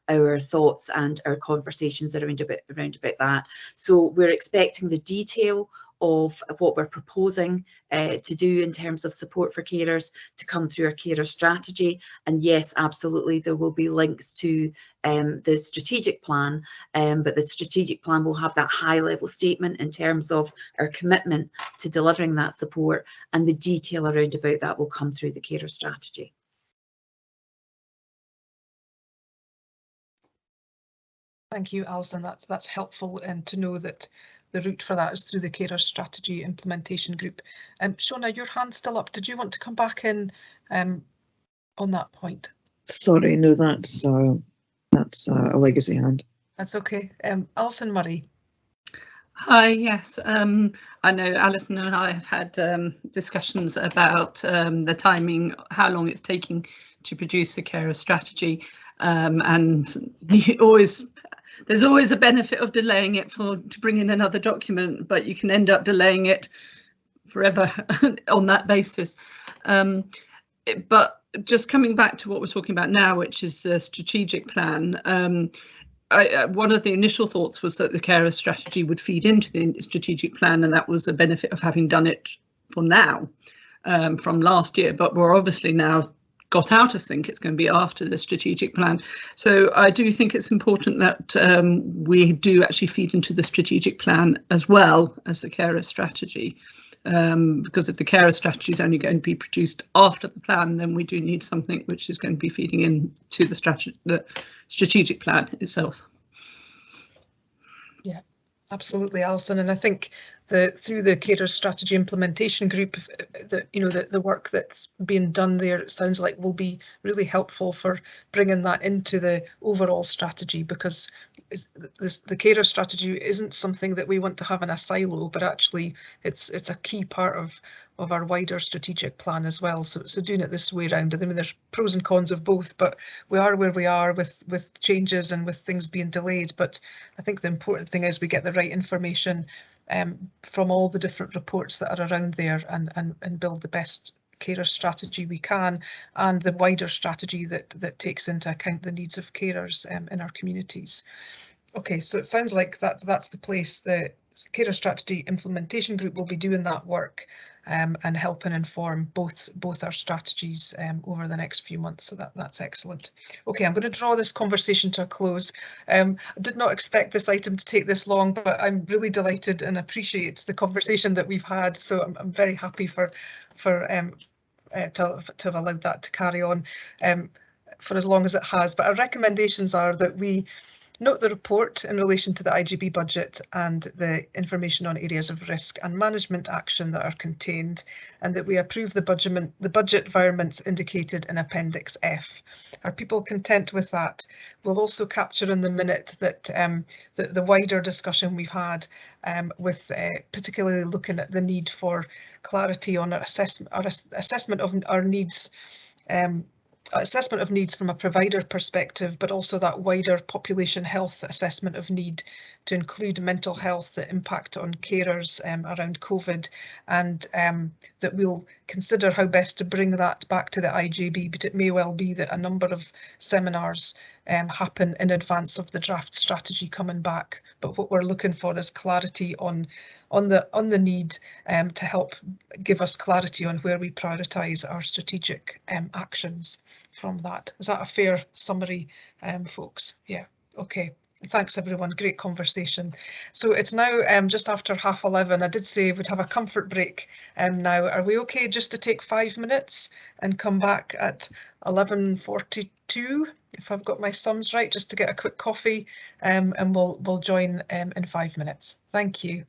our thoughts and our conversations around about that. So we're expecting the detail of what we're proposing to do in terms of support for carers to come through our carer strategy. And yes, absolutely, there will be links to the strategic plan, but the strategic plan will have that high level statement in terms of our commitment to delivering that support, and the detail around about that will come through the carer strategy. Thank you, Alison. That's helpful to know that the route for that is through the carer strategy implementation group. Shona, your hand's still up. Did you want to come back in on that point? Sorry, no, that's a legacy hand. That's okay. Alison Murray. Hi, yes. I know Alison and I have had discussions about the timing, how long it's taking to produce a carer strategy, and there's always a benefit of delaying it to bring in another document, but you can end up delaying it forever on that basis. But just coming back to what we're talking about now, which is a strategic plan, one of the initial thoughts was that the carer strategy would feed into the strategic plan, and that was a benefit of having done it for now, from last year. But we're obviously now got out of sync, it's going to be after the strategic plan. So I do think it's important that we do actually feed into the strategic plan as well as the carer strategy. Because if the carer strategy is only going to be produced after the plan, then we do need something which is going to be feeding into the strategic plan itself. Yeah, absolutely, Alison. And I think through the carer strategy implementation group, the work that's being done there, it sounds like will be really helpful for bringing that into the overall strategy, because the carer strategy isn't something that we want to have in a silo, but actually it's a key part of our wider strategic plan as well. So doing it this way around, I mean, there's pros and cons of both, but we are where we are with changes and with things being delayed. But I think the important thing is we get the right information from all the different reports that are around there, and build the best carer strategy we can, and the wider strategy that takes into account the needs of carers in our communities. Okay, so it sounds like that's the place the carer strategy implementation group will be doing that work and helping inform both our strategies over the next few months. So that's excellent. Okay, I'm going to draw this conversation to a close. I did not expect this item to take this long, but I'm really delighted and appreciate the conversation that we've had. So I'm very happy to have allowed that to carry on for as long as it has. But our recommendations are that we note the report in relation to the IJB budget and the information on areas of risk and management action that are contained, and that we approve the budget environments indicated in Appendix F. Are people content with that? We'll also capture in the minute that the wider discussion we've had with particularly looking at the need for clarity on our assessment of our needs, assessment of needs from a provider perspective, but also that wider population health assessment of need to include mental health, the impact on carers around COVID, and that we'll consider how best to bring that back to the IJB, but it may well be that a number of seminars happen in advance of the draft strategy coming back. But what we're looking for is clarity on the need to help give us clarity on where we prioritise our strategic actions from that. Is that a fair summary, folks? Yeah, okay. Thanks everyone, great conversation. So it's now just after 11:30. I did say we'd have a comfort break now. Are we okay just to take 5 minutes and come back at 11:42, if I've got my sums right, just to get a quick coffee, and we'll join in 5 minutes. Thank you.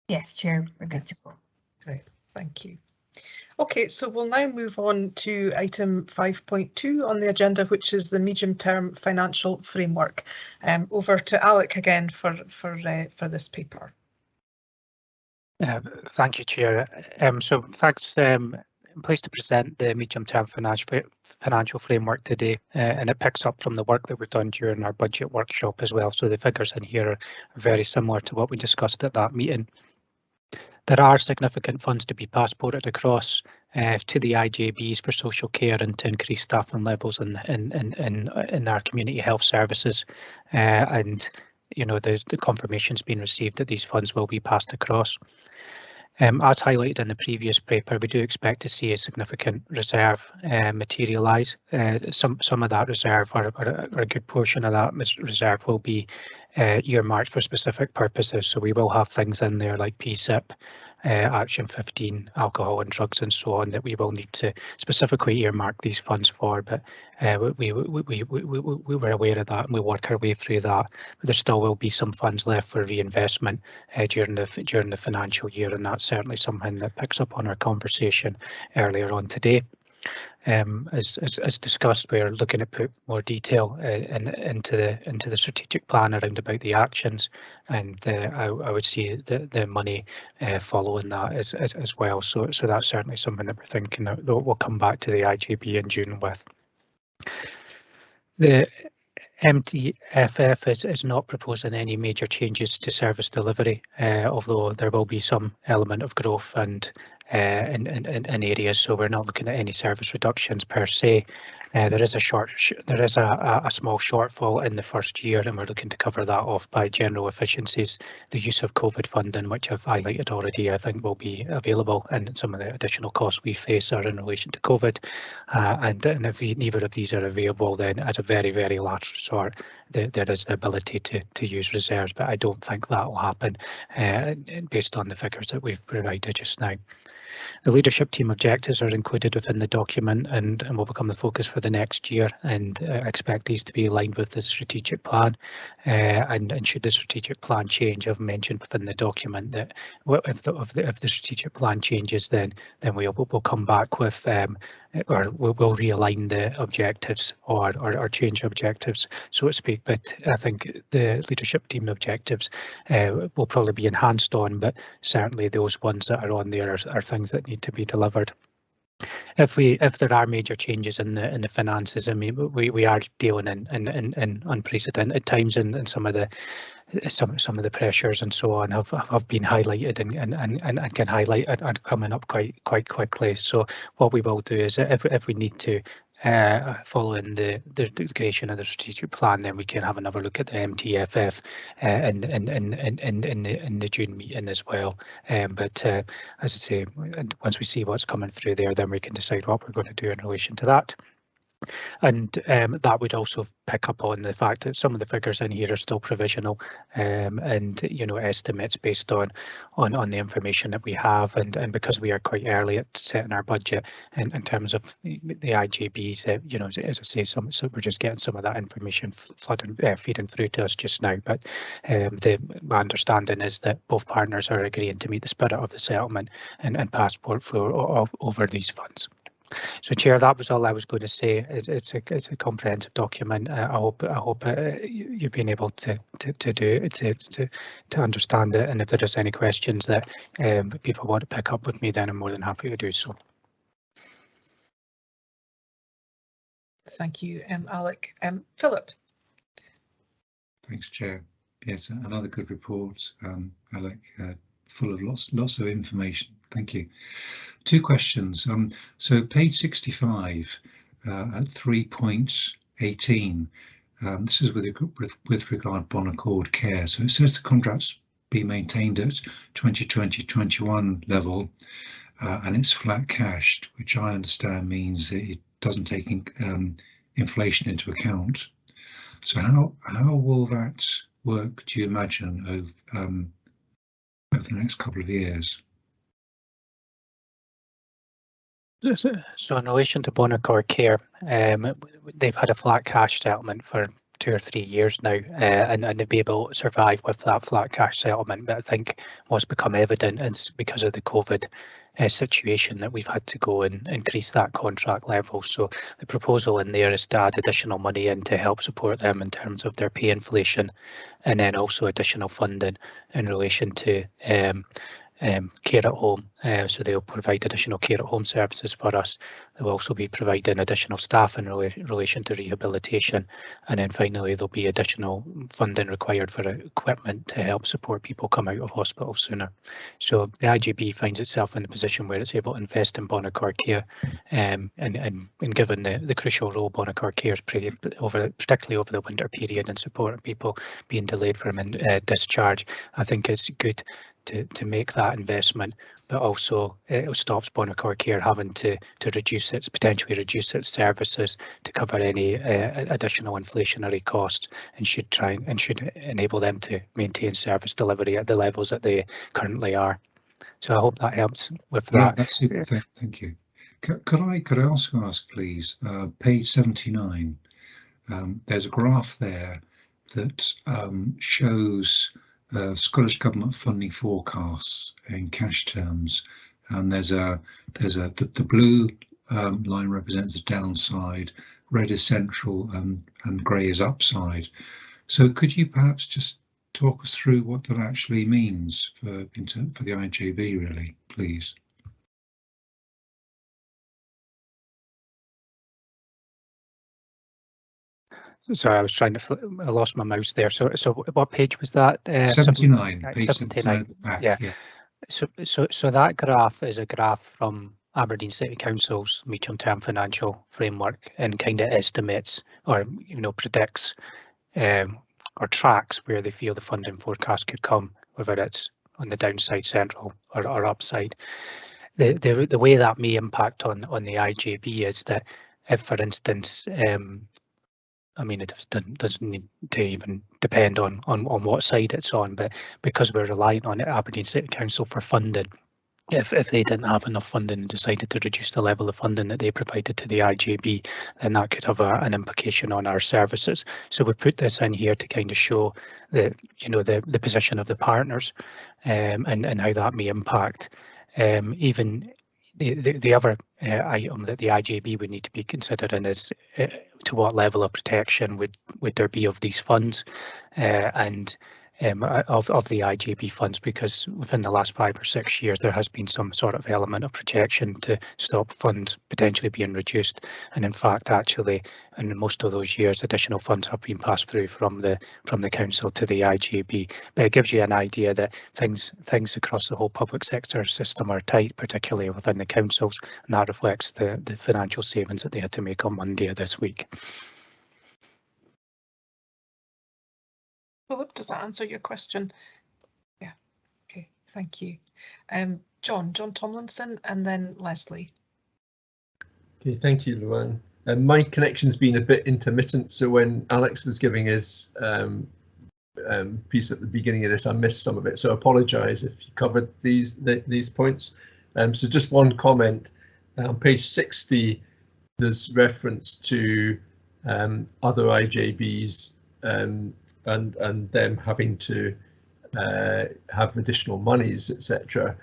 Yes, Chair, we're good to go. Great, thank you. Okay, so we'll now move on to item 5.2 on the agenda, which is the medium-term financial framework. Over to Alec again for this paper. Thank you, Chair. So thanks. I'm pleased to present the medium-term financial framework today, and it picks up from the work that we've done during our budget workshop as well. So the figures in here are very similar to what we discussed at that meeting. There are significant funds to be passported across to the IJBs for social care and to increase staffing levels in our community health services. And you know, the confirmation's been received that these funds will be passed across. As highlighted in the previous paper, we do expect to see a significant reserve materialise. Some of that reserve, or a good portion of that reserve, will be earmarked for specific purposes. So we will have things in there like PSIP, Action 15, alcohol and drugs and so on, that we will need to specifically earmark these funds for, but we were aware of that and we'll work our way through that. But there still will be some funds left for reinvestment during the financial year, and that's certainly something that picks up on our conversation earlier on today. As discussed, we are looking to put more detail into the strategic plan around about the actions, and I would see the money following that as well. So that's certainly something that we're thinking that we'll come back to the IJB in June with. The MTFF is not proposing any major changes to service delivery, although there will be some element of growth and in areas, so we're not looking at any service reductions per se. There is a small shortfall in the first year, and we're looking to cover that off by general efficiencies. The use of COVID funding, which I've highlighted already, I think will be available, and some of the additional costs we face are in relation to COVID. And if neither of these are available, then as a very, very last resort, there is the ability to use reserves, but I don't think that will happen based on the figures that we've provided just now. The leadership team objectives are included within the document and will become the focus for the next year, and I expect these to be aligned with the strategic plan. And should the strategic plan change, I've mentioned within the document that if the strategic plan changes, then we'll come back with or we'll realign the objectives or change objectives, so to speak. But I think the leadership team objectives will probably be enhanced on, but certainly those ones that are on there are things that need to be delivered. If there are major changes in the finances, I mean, we are dealing in unprecedented times, and some of the pressures and so on have been highlighted and can highlight are coming up quite quickly. So what we will do is, if we need to, following the creation of the strategic plan, then we can have another look at the MTFF in the June meeting as well. But as I say, once we see what's coming through there, then we can decide what we're going to do in relation to that. And that would also pick up on the fact that some of the figures in here are still provisional, and you know, estimates based on the information that we have, and because we are quite early at setting our budget in terms of the IJBs, you know, as I say, so we're just getting some of that information feeding through to us just now. But my understanding is that both partners are agreeing to meet the spirit of the settlement and passport flow over these funds. So, Chair, that was all I was going to say. It's a comprehensive document. I hope you've been able to understand it. And if there is any questions that people want to pick up with me, then I'm more than happy to do so. Thank you, Alec. Philip. Thanks, Chair. Yes, another good report, Alec, full of lots of information. Thank you. Two questions. So page 65 at 3.18. This is with regard Bon Accord Care. So it says the contracts be maintained at 2020-21 level, and it's flat cashed, which I understand means that it doesn't take inflation into account. So how will that work, do you imagine, over the next couple of years? So in relation to Bon Accord Care, they've had a flat cash settlement for 2 or 3 years now, and they'd be able to survive with that flat cash settlement. But I think what's become evident is because of the COVID situation that we've had to go and increase that contract level. So the proposal in there is to add additional money in to help support them in terms of their pay inflation, and then also additional funding in relation to care at home. So they'll provide additional care at home services for us. They'll also be providing additional staff in relation to rehabilitation. And then finally, there'll be additional funding required for equipment to help support people come out of hospital sooner. So the IJB finds itself in a position where it's able to invest in Bonaccord Care, and given the crucial role Bonaccord Care is particularly over the winter period in supporting people being delayed from discharge, I think it's good to make that investment, but also it stops Bonaccord Care having to potentially reduce its services to cover any additional inflationary costs, and should enable them to maintain service delivery at the levels that they currently are. So I hope that helps with that. Yeah, that's super. Thank you. Could I also ask, please, page 79, there's a graph there that shows Scottish Government funding forecasts in cash terms, and the blue line represents the downside, red is central, and grey is upside. So could you perhaps just talk us through what that actually means for the IJB, really, please? Sorry, I was trying to. I lost my mouse there. So what page was that? 79. Page 79. At the back, yeah. So that graph is a graph from Aberdeen City Council's medium-term financial framework, and kind of estimates or predicts or tracks where they feel the funding forecast could come, whether it's on the downside, central, or upside. The way that may impact on the IJB is that if, for instance, I mean, it doesn't need to even depend on what side it's on, but because we're relying on Aberdeen City Council for funding, if they didn't have enough funding and decided to reduce the level of funding that they provided to the IJB, then that could have an implication on our services. So we put this in here to kind of show the position of the partners, and how that may impact even the other item that the IJB would need to be considering is to what level of protection would there be of these funds, and of the IJB funds, because within the last 5 or 6 years there has been some sort of element of protection to stop funds potentially being reduced, and in fact actually in most of those years additional funds have been passed through from the council to the IJB. But it gives you an idea that things across the whole public sector system are tight, particularly within the councils, and that reflects the financial savings that they had to make on Monday of this week. Philip, does that answer your question? Yeah, okay, thank you. John Tomlinson, and then Leslie. Okay, thank you, Luann. My connection's been a bit intermittent, so when Alex was giving his piece at the beginning of this, I missed some of it, so I apologise if you covered these points. So just one comment. On page 60, there's reference to other IJBs and them having to have additional monies, etc.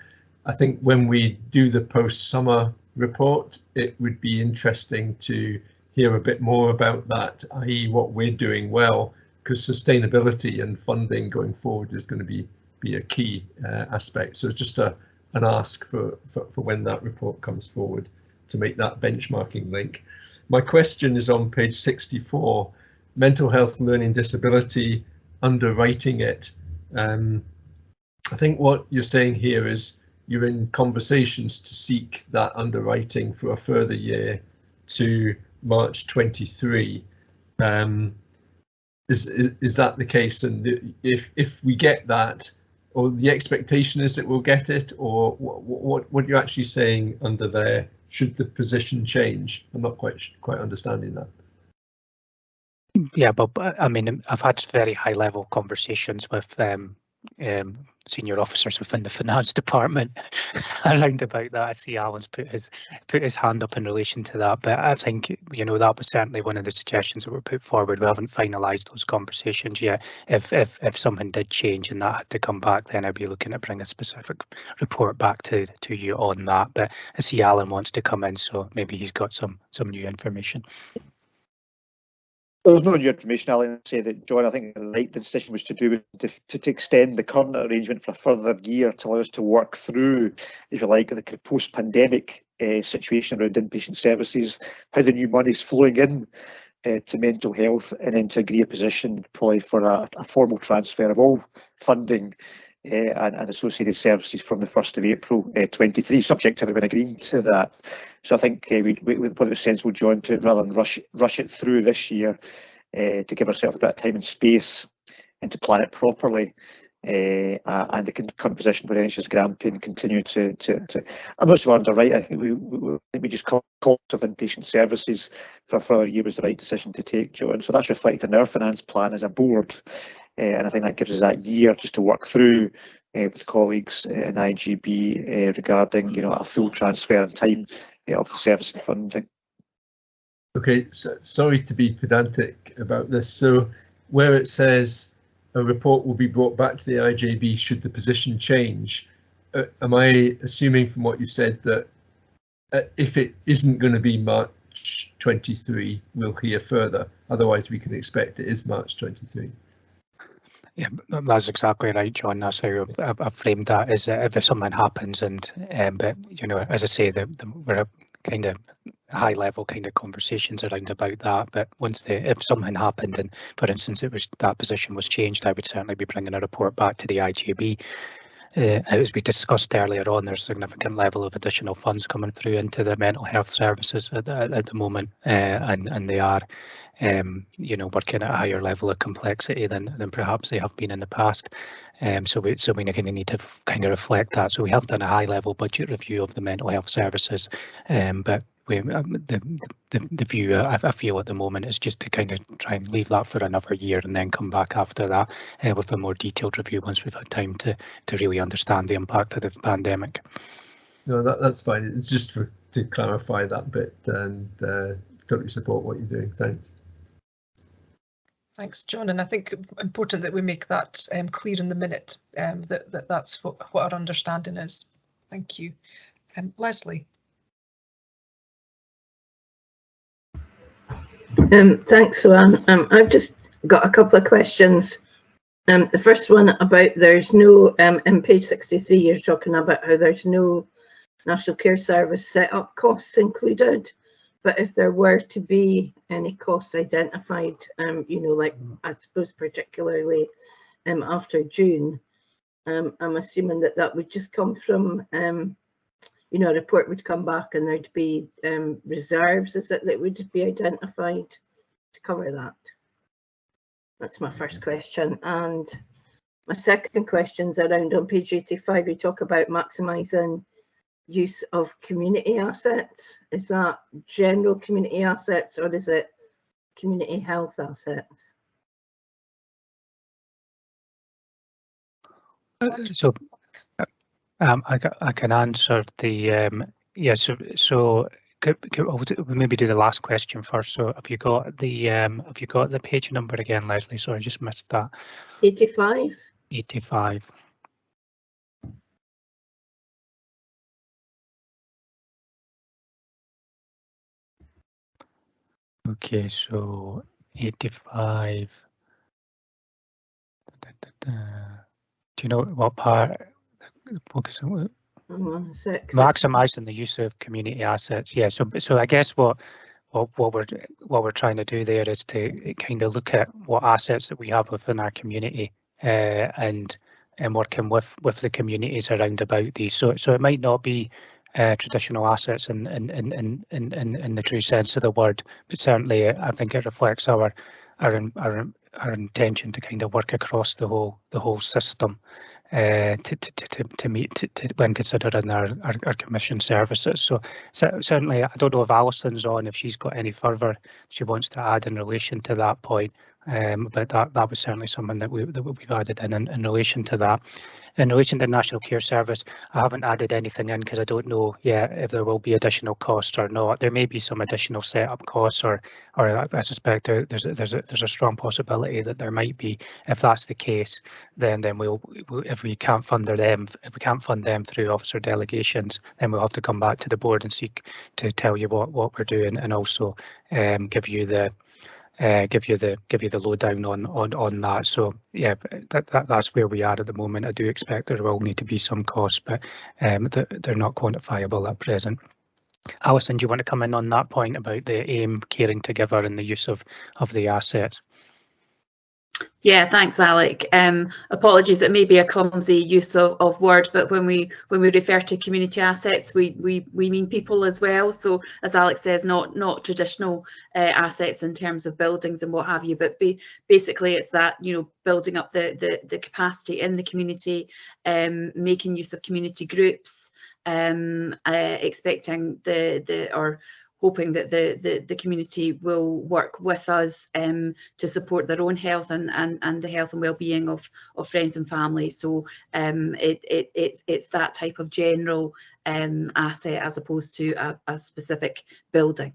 I think when we do the post-summer report, it would be interesting to hear a bit more about that, i.e. what we're doing well, because sustainability and funding going forward is going to be a key aspect. So it's just an ask for when that report comes forward to make that benchmarking link. My question is on page 64. Mental health, learning disability, underwriting it. I think what you're saying here is you're in conversations to seek that underwriting for a further year to March 23. Is that the case? And if we get that, or the expectation is that we'll get it, or what you're actually saying under there, should the position change? I'm not quite understanding that. Yeah, but I mean, I've had very high level conversations with senior officers within the finance department around about that. I see Alan's put his hand up in relation to that, but I think, you know, that was certainly one of the suggestions that were put forward. We haven't finalised those conversations yet. If something did change and that had to come back, then I'd be looking to bring a specific report back to you on that. But I see Alan wants to come in, so maybe he's got some new information. There's no new information, Alan. Say that, John, I think the right decision was to do with to extend the current arrangement for a further year to allow us to work through, if you like, the post-pandemic situation around inpatient services, how the new money's flowing in to mental health, and then to agree a position probably for a formal transfer of all funding and associated services from the 1st of April 23, subject to everyone agreeing to that. So I think we thought it was sensible, John, to rather than rush it through this year, to give ourselves a bit of time and space and to plan it properly. And the current position for NHS Grampian continue to I'm not sure under right. I think we just call of inpatient services for a further year was the right decision to take, John. So that's reflected in our finance plan as a board. And I think that gives us that year just to work through with colleagues in IJB regarding, you know, a full transfer in time of the service and funding. Okay, so sorry to be pedantic about this. So where it says a report will be brought back to the IJB should the position change, am I assuming from what you said that if it isn't going to be March 23, we'll hear further? Otherwise, we can expect it is March 23. Yeah, that's exactly right, John. That's how I've framed that. Is if something happens, and but you know, as I say, we're kind of high level kind of conversations around about that. But if something happened, and for instance, that position was changed, I would certainly be bringing a report back to the IJB. As we discussed earlier on, there's a significant level of additional funds coming through into the mental health services at the moment, and they are, you know, working at a higher level of complexity than perhaps they have been in the past. So we kind of need to kind of reflect that. So we have done a high level budget review of the mental health services, but the view I feel at the moment is just to kind of try and leave that for another year and then come back after that with a more detailed review once we've had time to really understand the impact of the pandemic. No, that's fine. It's just to clarify that bit, and totally support what you're doing. Thanks. Thanks, John. And I think important that we make that clear in the minute, that's what our understanding is. Thank you. Leslie. Thanks, Luann. I've just got a couple of questions. The first one about there's no, in page 63, you're talking about how there's no National Care Service set-up costs included, but if there were to be any costs identified, you know, like I suppose particularly after June, I'm assuming that would just come from, you know, a report would come back and there'd be reserves, is it, that would be identified to cover that? That's my first question. And my second question is around on page 85, you talk about maximising use of community assets. Is that general community assets or is it community health assets? So I can answer the yeah. So we'll maybe do the last question first. So have you got the page number again, Leslie? Sorry, I just missed that. 85. 85. Okay, so 85. Do you know what part? Focus on maximising the use of community assets. Yeah. So I guess what we're trying to do there is to kind of look at what assets that we have within our community and working with the communities around about these. So it might not be traditional assets in the true sense of the word, but certainly I think it reflects our intention to kind of work across the whole system to meet when considering our commission services. So certainly I don't know if Alison's on, if she's got any further she wants to add in relation to that point, but that was certainly something that we've added in relation to that. In relation to the National Care Service, I haven't added anything in because I don't know yet if there will be additional costs or not. There may be some additional setup costs, or I suspect there's a strong possibility that there might be. If that's the case, then we'll if we can't fund them through officer delegations, then we'll have to come back to the board and seek to tell you what we're doing, and also give you the lowdown on that. So yeah, that's where we are at the moment. I do expect there will need to be some costs, but they're not quantifiable at present. Alison, do you want to come in on that point about the AIM caring together and the use of the assets? Yeah, thanks, Alec. Apologies, it may be a clumsy use of word, but when we refer to community assets, we mean people as well. So as Alec says, not traditional assets in terms of buildings and what have you, but basically it's that, you know, building up the capacity in the community, making use of community groups, expecting or hoping that the community will work with us to support their own health and the health and well-being of friends and family. So it's that type of general asset as opposed to a specific building.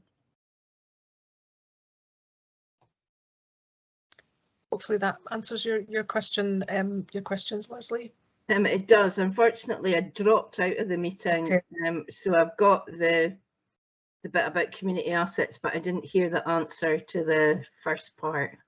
Hopefully that answers your question. Your questions, Leslie. It does. Unfortunately, I dropped out of the meeting, okay. So I've got the bit about community assets, but I didn't hear the answer to the first part.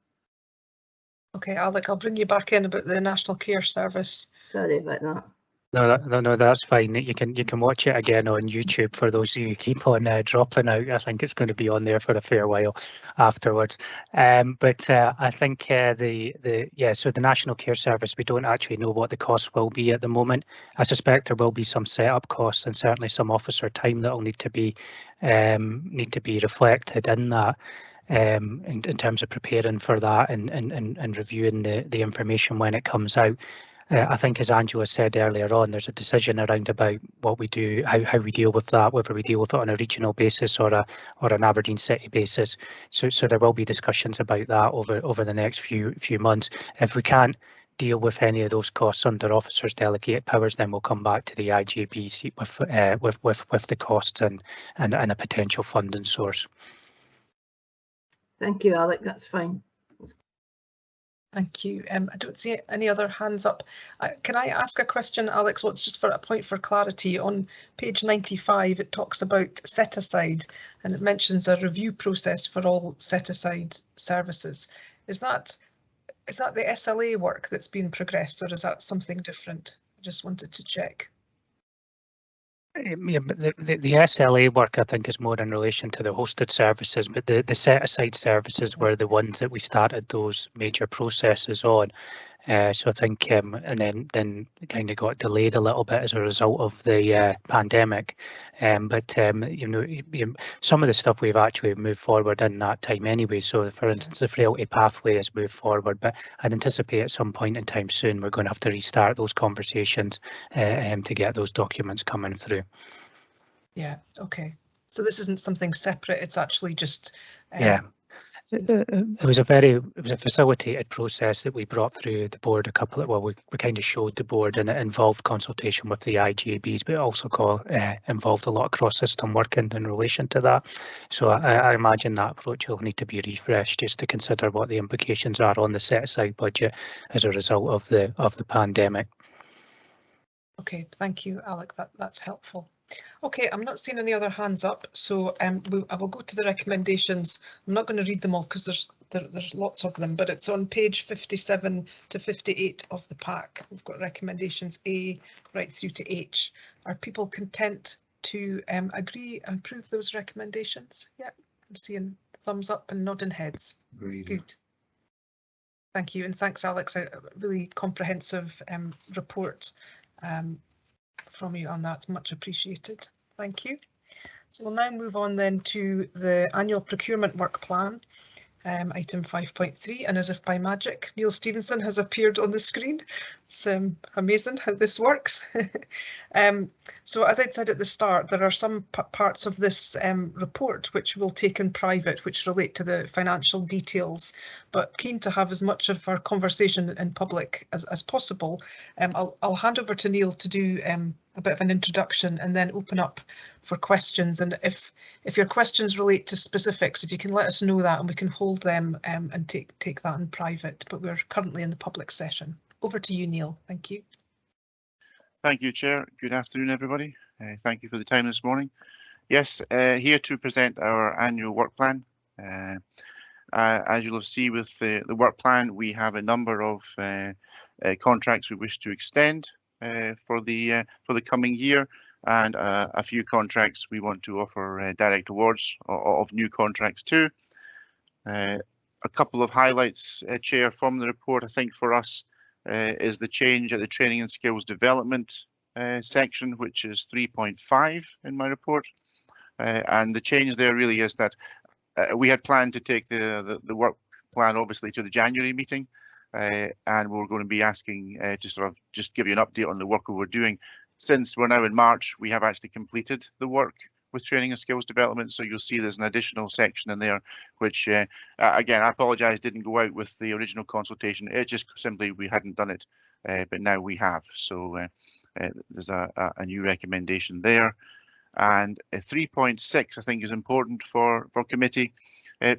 Okay, Alec, I'll bring you back in about the National Care Service. Sorry about that. No, that's fine. You can watch it again on YouTube for those of you who keep on dropping out. I think it's going to be on there for a fair while afterwards. But I think so the National Care Service, we don't actually know what the costs will be at the moment. I suspect there will be some setup costs and certainly some officer time that will need to be reflected in that. In terms of preparing for that and reviewing the information when it comes out. I think, as Angela said earlier on, there's a decision around about what we do, how we deal with that, whether we deal with it on a regional basis or an Aberdeen City basis. So there will be discussions about that over the next few months. If we can't deal with any of those costs under officers' delegated powers, then we'll come back to the IJB with the costs and a potential funding source. Thank you, Alec. That's fine. Thank you. I don't see any other hands up. Can I ask a question, Alex? What's just for a point for clarity? On page 95, it talks about set aside and it mentions a review process for all set aside services. Is that the SLA work that's been progressed, or is that something different? I just wanted to check. Yeah, but the SLA work, I think, is more in relation to the hosted services, but the set aside services were the ones that we started those major processes on. So I think, and then kind of got delayed a little bit as a result of the pandemic. But some of the stuff we've actually moved forward in that time anyway. So, for instance, the frailty pathway has moved forward, but I'd anticipate at some point in time soon we're going to have to restart those conversations to get those documents coming through. Yeah. Okay. So this isn't something separate. It's actually just. Yeah. It was a facilitated process that we brought through the board we kind of showed the board, and it involved consultation with the IJBs, but it also involved a lot of cross-system work in relation to that. So I imagine that approach will need to be refreshed just to consider what the implications are on the set-aside budget as a result of the pandemic. Okay, thank you, Alec. That's helpful. Okay, I'm not seeing any other hands up, so I will go to the recommendations. I'm not going to read them all because there's lots of them, but it's on page 57 to 58 of the pack. We've got recommendations A right through to H. Are people content to agree and approve those recommendations? Yeah, I'm seeing thumbs up and nodding heads. Good. Thank you, and thanks, Alex. A really comprehensive report from you on that, much appreciated. Thank you. So we'll now move on then to the annual procurement work plan, item 5.3, and as if by magic, Neil Stevenson has appeared on the screen. It's amazing how this works. So as I said at the start, there are some parts of this report which we'll take in private, which relate to the financial details, but keen to have as much of our conversation in public as possible. I'll hand over to Neil to do a bit of an introduction and then open up for questions. And if your questions relate to specifics, if you can let us know that, and we can hold them and take that in private, but we're currently in the public session. Over to you, Neil. Thank you. Thank you, Chair. Good afternoon, everybody. Thank you for the time this morning. Yes, here to present our annual work plan. As you'll see with the work plan, we have a number of contracts we wish to extend for the coming year, and a few contracts we want to offer direct awards of new contracts too. A couple of highlights, Chair, from the report, I think for us, is the change at the training and skills development section, which is 3.5 in my report. And the change there really is that we had planned to take the work plan obviously to the January meeting, and we're going to be asking to sort of just give you an update on the work we were doing. Since we're now in March, we have actually completed the work with training and skills development, so you'll see there's an additional section in there which again, I apologize, didn't go out with the original consultation. It's just simply we hadn't done it, but now we have, so there's a new recommendation there. And 3.6 I think is important for committee.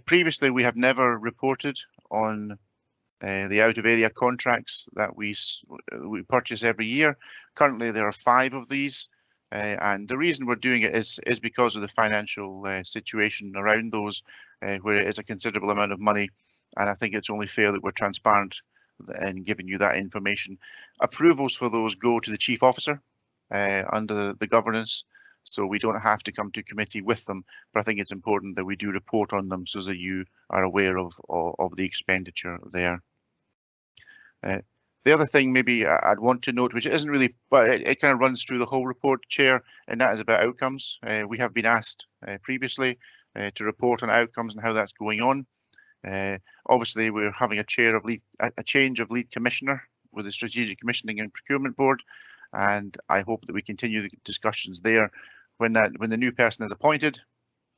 Previously we have never reported on the out of area contracts that we purchase every year. Currently there are 5 of these. And the reason we're doing it is because of the financial situation around those, where it is a considerable amount of money, and I think it's only fair that we're transparent in giving you that information. Approvals for those go to the chief officer under the governance, so we don't have to come to committee with them, but I think it's important that we do report on them so that you are aware of the expenditure there. The other thing maybe I'd want to note, which isn't really, but it kind of runs through the whole report, Chair, and that is about outcomes. We have been asked previously to report on outcomes and how that's going on. Obviously, we're having a change of lead commissioner with the Strategic Commissioning and Procurement Board, and I hope that we continue the discussions there when the new person is appointed,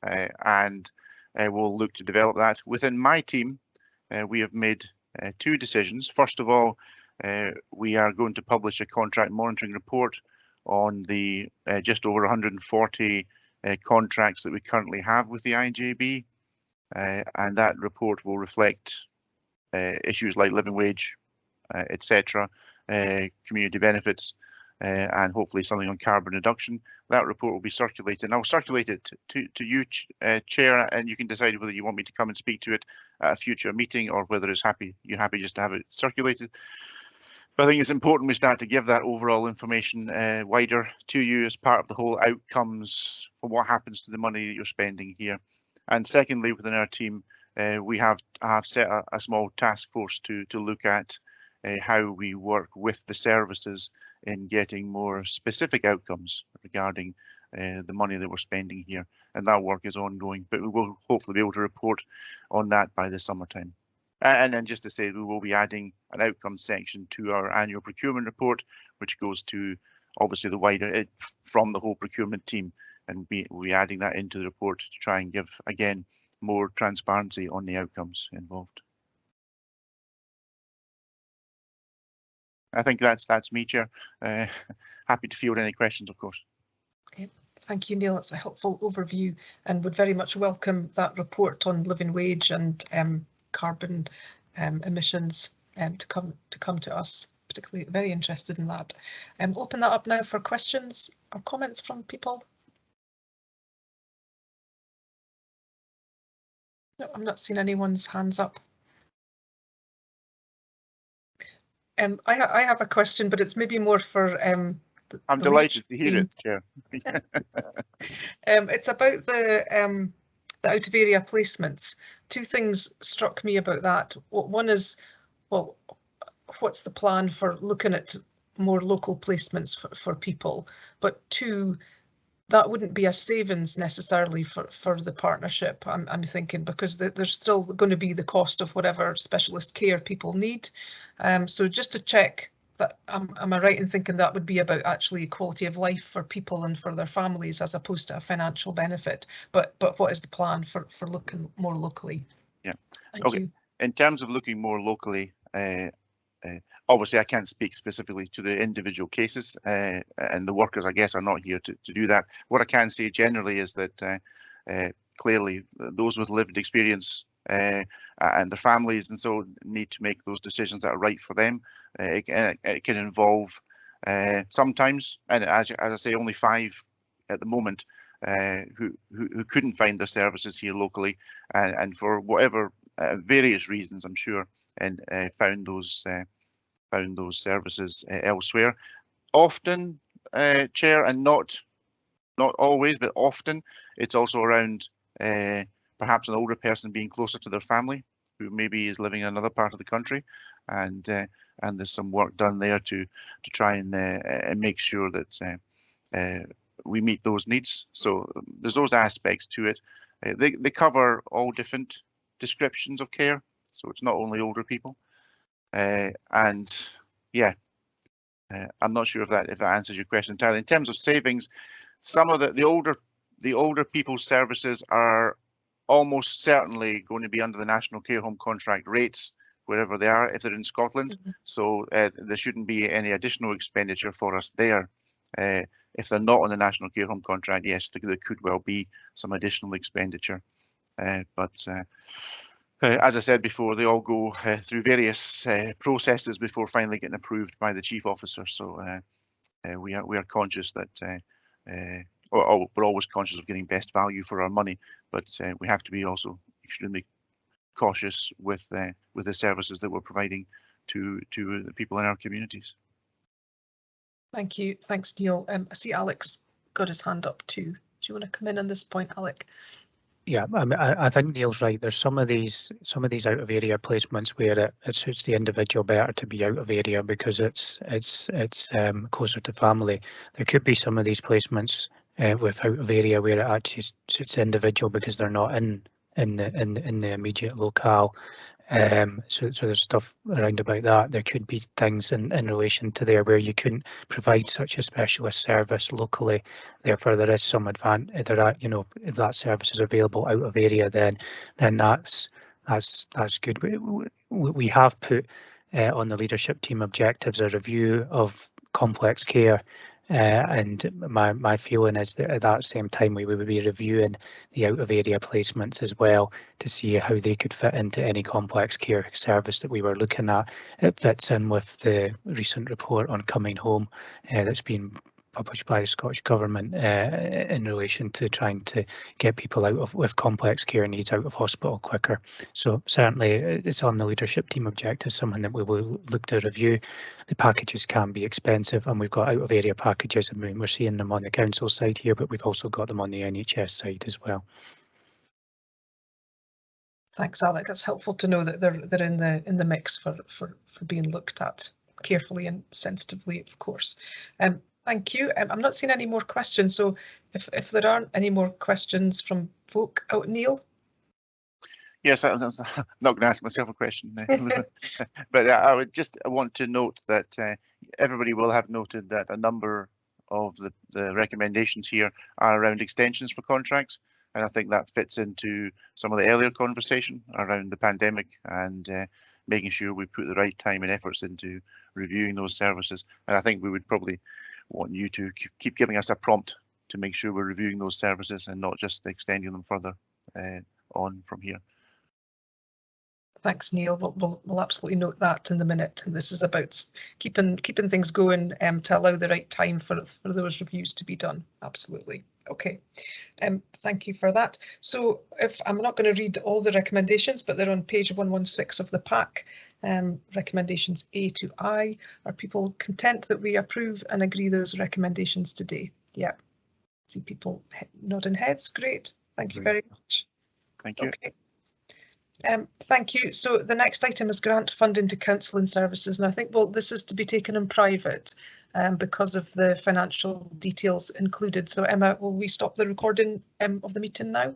and we'll look to develop that. Within my team, we have made 2 decisions. First of all, we are going to publish a contract monitoring report on the just over 140 contracts that we currently have with the IJB, and that report will reflect issues like living wage, etc., community benefits, and hopefully something on carbon reduction. That report will be circulated, and I'll circulate it to you, Chair, and you can decide whether you want me to come and speak to it at a future meeting or whether you're happy just to have it circulated. But I think it's important we start to give that overall information wider to you as part of the whole outcomes for what happens to the money that you're spending here. And secondly, within our team, we have set a small task force to look at how we work with the services in getting more specific outcomes regarding the money that we're spending here. And that work is ongoing, but we will hopefully be able to report on that by the summertime. And then just to say, we will be adding an outcome section to our annual procurement report, which goes to obviously the wider from the whole procurement team, and we'll be adding that into the report to try and give again more transparency on the outcomes involved. I think that's me, Chair. Happy to field any questions, of course. Okay, thank you, Neil. That's a helpful overview, and would very much welcome that report on living wage and carbon emissions to come to us. Particularly very interested in that. Open that up now for questions or comments from people. No, I'm not seeing anyone's hands up. I have a question, but it's maybe more for I'm delighted to hear it, Chair. It's about the out of area placements. 2 things struck me about that. One is, well, what's the plan for looking at more local placements for people? But 2, that wouldn't be a savings necessarily for the partnership, I'm thinking, because there's still going to be the cost of whatever specialist care people need. So just to check that am I right in thinking that would be about actually quality of life for people and for their families as opposed to a financial benefit? But what is the plan for looking more locally? Yeah. Thank Okay. you. In terms of looking more locally, obviously I can't speak specifically to the individual cases, and the workers, I guess, are not here to do that. What I can say generally is that clearly those with lived experience and their families and so need to make those decisions that are right for them. It can involve sometimes, and as I say, only 5 at the moment who couldn't find their services here locally, and for whatever various reasons, I'm sure, and found those services elsewhere. Often, Chair, and not always, but often, it's also around perhaps an older person being closer to their family, who maybe is living in another part of the country, and there's some work done there to try and make sure that we meet those needs. So there's those aspects to it. They cover all different descriptions of care, so it's not only older people. And yeah, I'm not sure if that answers your question entirely. In terms of savings, some of the older people's services are almost certainly going to be under the National Care Home Contract rates, wherever they are, if they're in Scotland. So there shouldn't be any additional expenditure for us there. If they're not on the National Care Home Contract, yes, there could well be some additional expenditure. But as I said before, they all go through various processes before finally getting approved by the Chief Officer. So we are conscious that, we're always conscious of getting best value for our money, but we have to be also extremely cautious with the services that we're providing to the people in our communities. Thank you. Thanks, Neil. I see Alex got his hand up too. Do you want to come in on this point, Alec? Yeah, I think Neil's right. There's some of these out of area placements where it suits the individual better to be out of area because it's closer to family. There could be some of these placements with out of area where it actually suits the individual because they're not in the immediate locale. So there's stuff around about that. There could be things in relation to there where you couldn't provide such a specialist service locally. Therefore, there is some advantage. If that service is available out of area, then that's good. We have put on the leadership team objectives a review of complex care. And my feeling is that at that same time we would be reviewing the out of area placements as well to see how they could fit into any complex care service that we were looking at. It fits in with the recent report on coming home that's been published by the Scottish Government in relation to trying to get people with complex care needs out of hospital quicker. So certainly it's on the leadership team objective, something that we will look to review. The packages can be expensive and we've got out of area packages. I mean, we're seeing them on the council side here, but we've also got them on the NHS side as well. Thanks, Alec. That's helpful to know that they're in the mix for being looked at carefully and sensitively, of course. Thank you. I'm not seeing any more questions, so if there aren't any more questions from folk, Neil? Yes, I'm not going to ask myself a question, but I would just want to note that everybody will have noted that a number of the recommendations here are around extensions for contracts, and I think that fits into some of the earlier conversation around the pandemic and making sure we put the right time and efforts into reviewing those services. And I think we would probably want you to keep giving us a prompt to make sure we're reviewing those services and not just extending them further on from here. Thanks, Neil. We'll absolutely note that in the minute. And this is about keeping things going to allow the right time for those reviews to be done. Absolutely. Okay. Thank you for that. So if I'm not going to read all the recommendations, but they're on page 116 of the pack. Recommendations A to I. Are people content that we approve and agree those recommendations today? Yeah. See people nodding heads. Great. Thank you very much. Thank you. Okay. Thank you. So the next item is grant funding to counselling services, and I think this is to be taken in private because of the financial details included. So Emma, will we stop the recording of the meeting now?